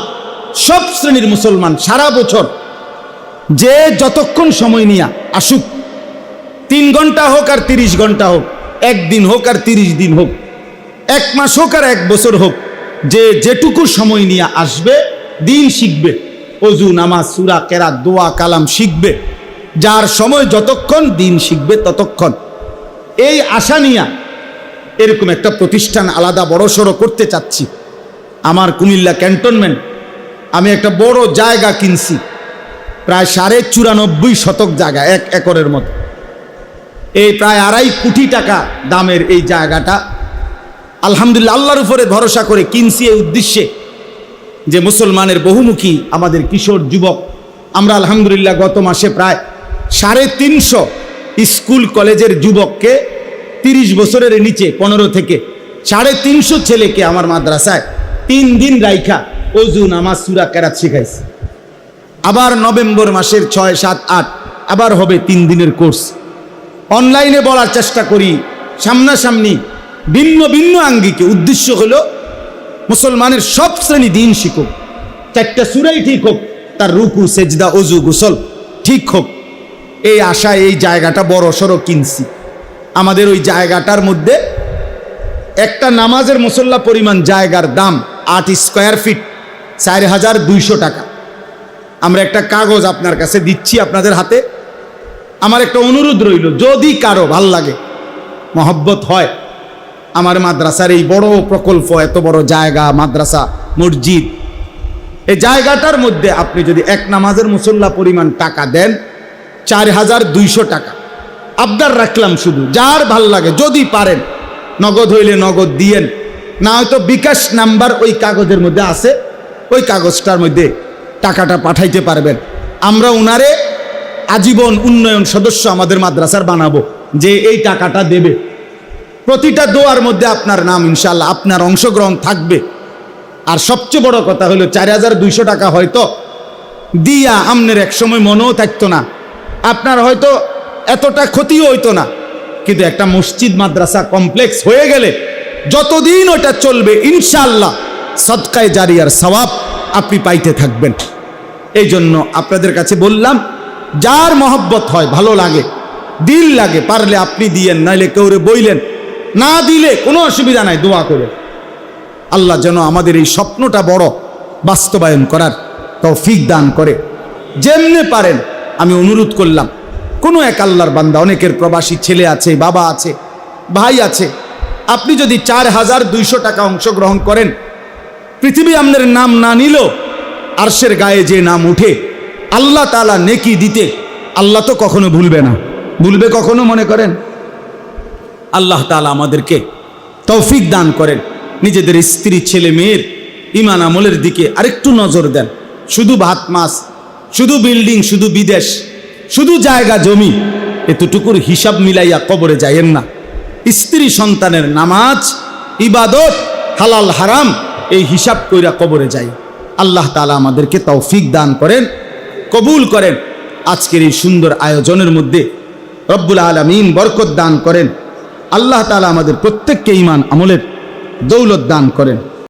Speaker 1: সব শ্রেণীর মুসলমান সারা বছর যে যতক্ষণ সময় নিয়ে আসুক, 3 ঘন্টা হোক আর 30 ঘন্টা হোক, 1 দিন হোক আর 30 দিন হোক, 1 মাস হোক আর 1 বছর হোক, যে যেটুকু সময় নিয়ে আসবে, দিন শিখবে, ওযু, নামাজ, সূরা, কেরাত, দোয়া, কালাম শিখবে। যার সময় যতক্ষণ, দিন শিখবে ততক্ষণ। এই আশা নিয়ে এরকম একটা প্রতিষ্ঠান আলাদা বড়সড় করতে চাচ্ছি। আমার কুমিল্লা ক্যান্টনমেন্ট, আমি একটা বড় জায়গা কিনছি, প্রায় 94.5 শতক জায়গা, 1 একরের মতো। এই প্রায় 2.5 কোটি টাকা দামের এই জায়গাটা আলহামদুলিল্লাহ আল্লাহর উপরে ভরসা করে কিনছি, এই উদ্দেশ্যে যে মুসলমানের বহুমুখী আমাদের কিশোর যুবক, আমরা আলহামদুলিল্লাহ গত মাসে প্রায় 350 স্কুল কলেজের যুবককে, 30 বছরের নিচে 15 থেকে 350 ছেলেকে আমার মাদ্রাসায় 3 দিন রাইখা ওযু, নামাজ, সূরা, কেরাত শিখাইছি। আবার নভেম্বর মাসের 6, 7, 8 আবার হবে 3 দিনের কোর্স। অনলাইনে বলার চেষ্টা করি, সামনাসামনি, ভিন্ন ভিন্ন আঙ্গিকে। উদ্দেশ্য হলো মুসলমানের সব শ্রেণী দিন শিখুক, 4টা সূরাই ঠিক হোক, তার রুকু, সেজদা, ওযু, গোসল ঠিক হোক। এই আশায় এই জায়গাটা বড় সড়ো কিনছি। আমাদের ওই জায়গাটার মধ্যে একটা নামাজের মুসল্লা পরিমাণ জায়গার দাম 8 স্কয়ার ফিট, 4200 টাকা। আমরা একটা কাগজ আপনার কাছে দিচ্ছি, আপনাদের হাতে। আমার একটা অনুরোধ রইল, যদি কারো ভাল লাগে, মহব্বত হয়, আমার মাদ্রাসার এই বড় প্রকল্প, এত বড় জায়গা, মাদ্রাসা, মসজিদ, এই জায়গাটার মধ্যে আপনি যদি এক নামাজের মুসল্লা পরিমাণ টাকা দেন, 4200 টাকা আবদার রাখলাম। শুধু যার ভাল লাগে, যদি পারেন, নগদ হইলে নগদ দিয়েন, না হয়তো বিকাশ নাম্বার ওই কাগজের মধ্যে আছে, ওই কাগজটার মধ্যে টাকাটা পাঠাইতে পারবেন। আমরা উনারে আজীবন উন্নয়ন সদস্য আমাদের মাদ্রাসার বানাবো, যে এই টাকাটা দেবে। প্রতিটা দোয়ার মধ্যে আপনার নাম ইনশাআল্লাহ, আপনার অংশগ্রহণ থাকবে। আর সবচেয়ে বড় কথা হলো 4200 টাকা হয়তো দিয়া আমনের এক সময় মনেও থাকতো না, আপনার হয়তো এতটা ক্ষতিও হইতো না, কিন্তু একটা মসজিদ, মাদ্রাসা কমপ্লেক্স হয়ে গেলে যতদিন ওটা চলবে ইনশাআল্লাহ সদকায়ে জারিয়ার সওয়াব আপনি পাইতে থাকবেন। এই জন্য আপনাদের কাছে বললাম, যার মহব্বত হয়, ভালো লাগে, দিল লাগে, পারলে আপনি দিয়েন, নাইলে কেউরে বইলেন, না দিলে কোনো অসুবিধা নাই, দোয়া করে আল্লাহ যেন আমাদের এই স্বপ্নটা বড় বাস্তবায়ন করার তৌফিক দান করে। যেমনে পারেন আমি অনুরোধ করলাম, কোনো এক আল্লাহর বান্দা, অনেকের প্রবাসী ছেলে আছে, বাবা আছে, ভাই আছে, আপনি যদি 4200 টাকা অংশগ্রহণ করেন, পৃথিবী আপনার নাম না নিল আরশের গায়ে যে নাম উঠে, আল্লাহ তাআলা নেকি দিতে আল্লাহ তো কখনো ভুলবে না। ভুলবে কখনো মনে করেন? আল্লাহ তাআলা আমাদেরকে তৌফিক দান করেন, নিজেদের স্ত্রী ছেলে মেয়ের ঈমান আমলের দিকে আরেকটু নজর দেন। শুধু ভাত মাছ, শুধু বিল্ডিং, শুধু বিদেশ, শুধু জায়গা জমি, এতটুকুর হিসাব মিলাইয়া কবরে যাইয়েন না। স্ত্রী সন্তানের নামাজ, ইবাদত, হালাল হারাম এই হিসাব কইরা কবরে যাই। আল্লাহ তাআলা আমাদেরকে তৌফিক দান করেন, কবুল করেন। আজকের এই সুন্দর আয়োজনের মধ্যে রব্বুল আলামিন বরকত দান করেন। আল্লাহ তাআলা আমাদের প্রত্যেককে ঈমান আমলের দৌলত দান করেন।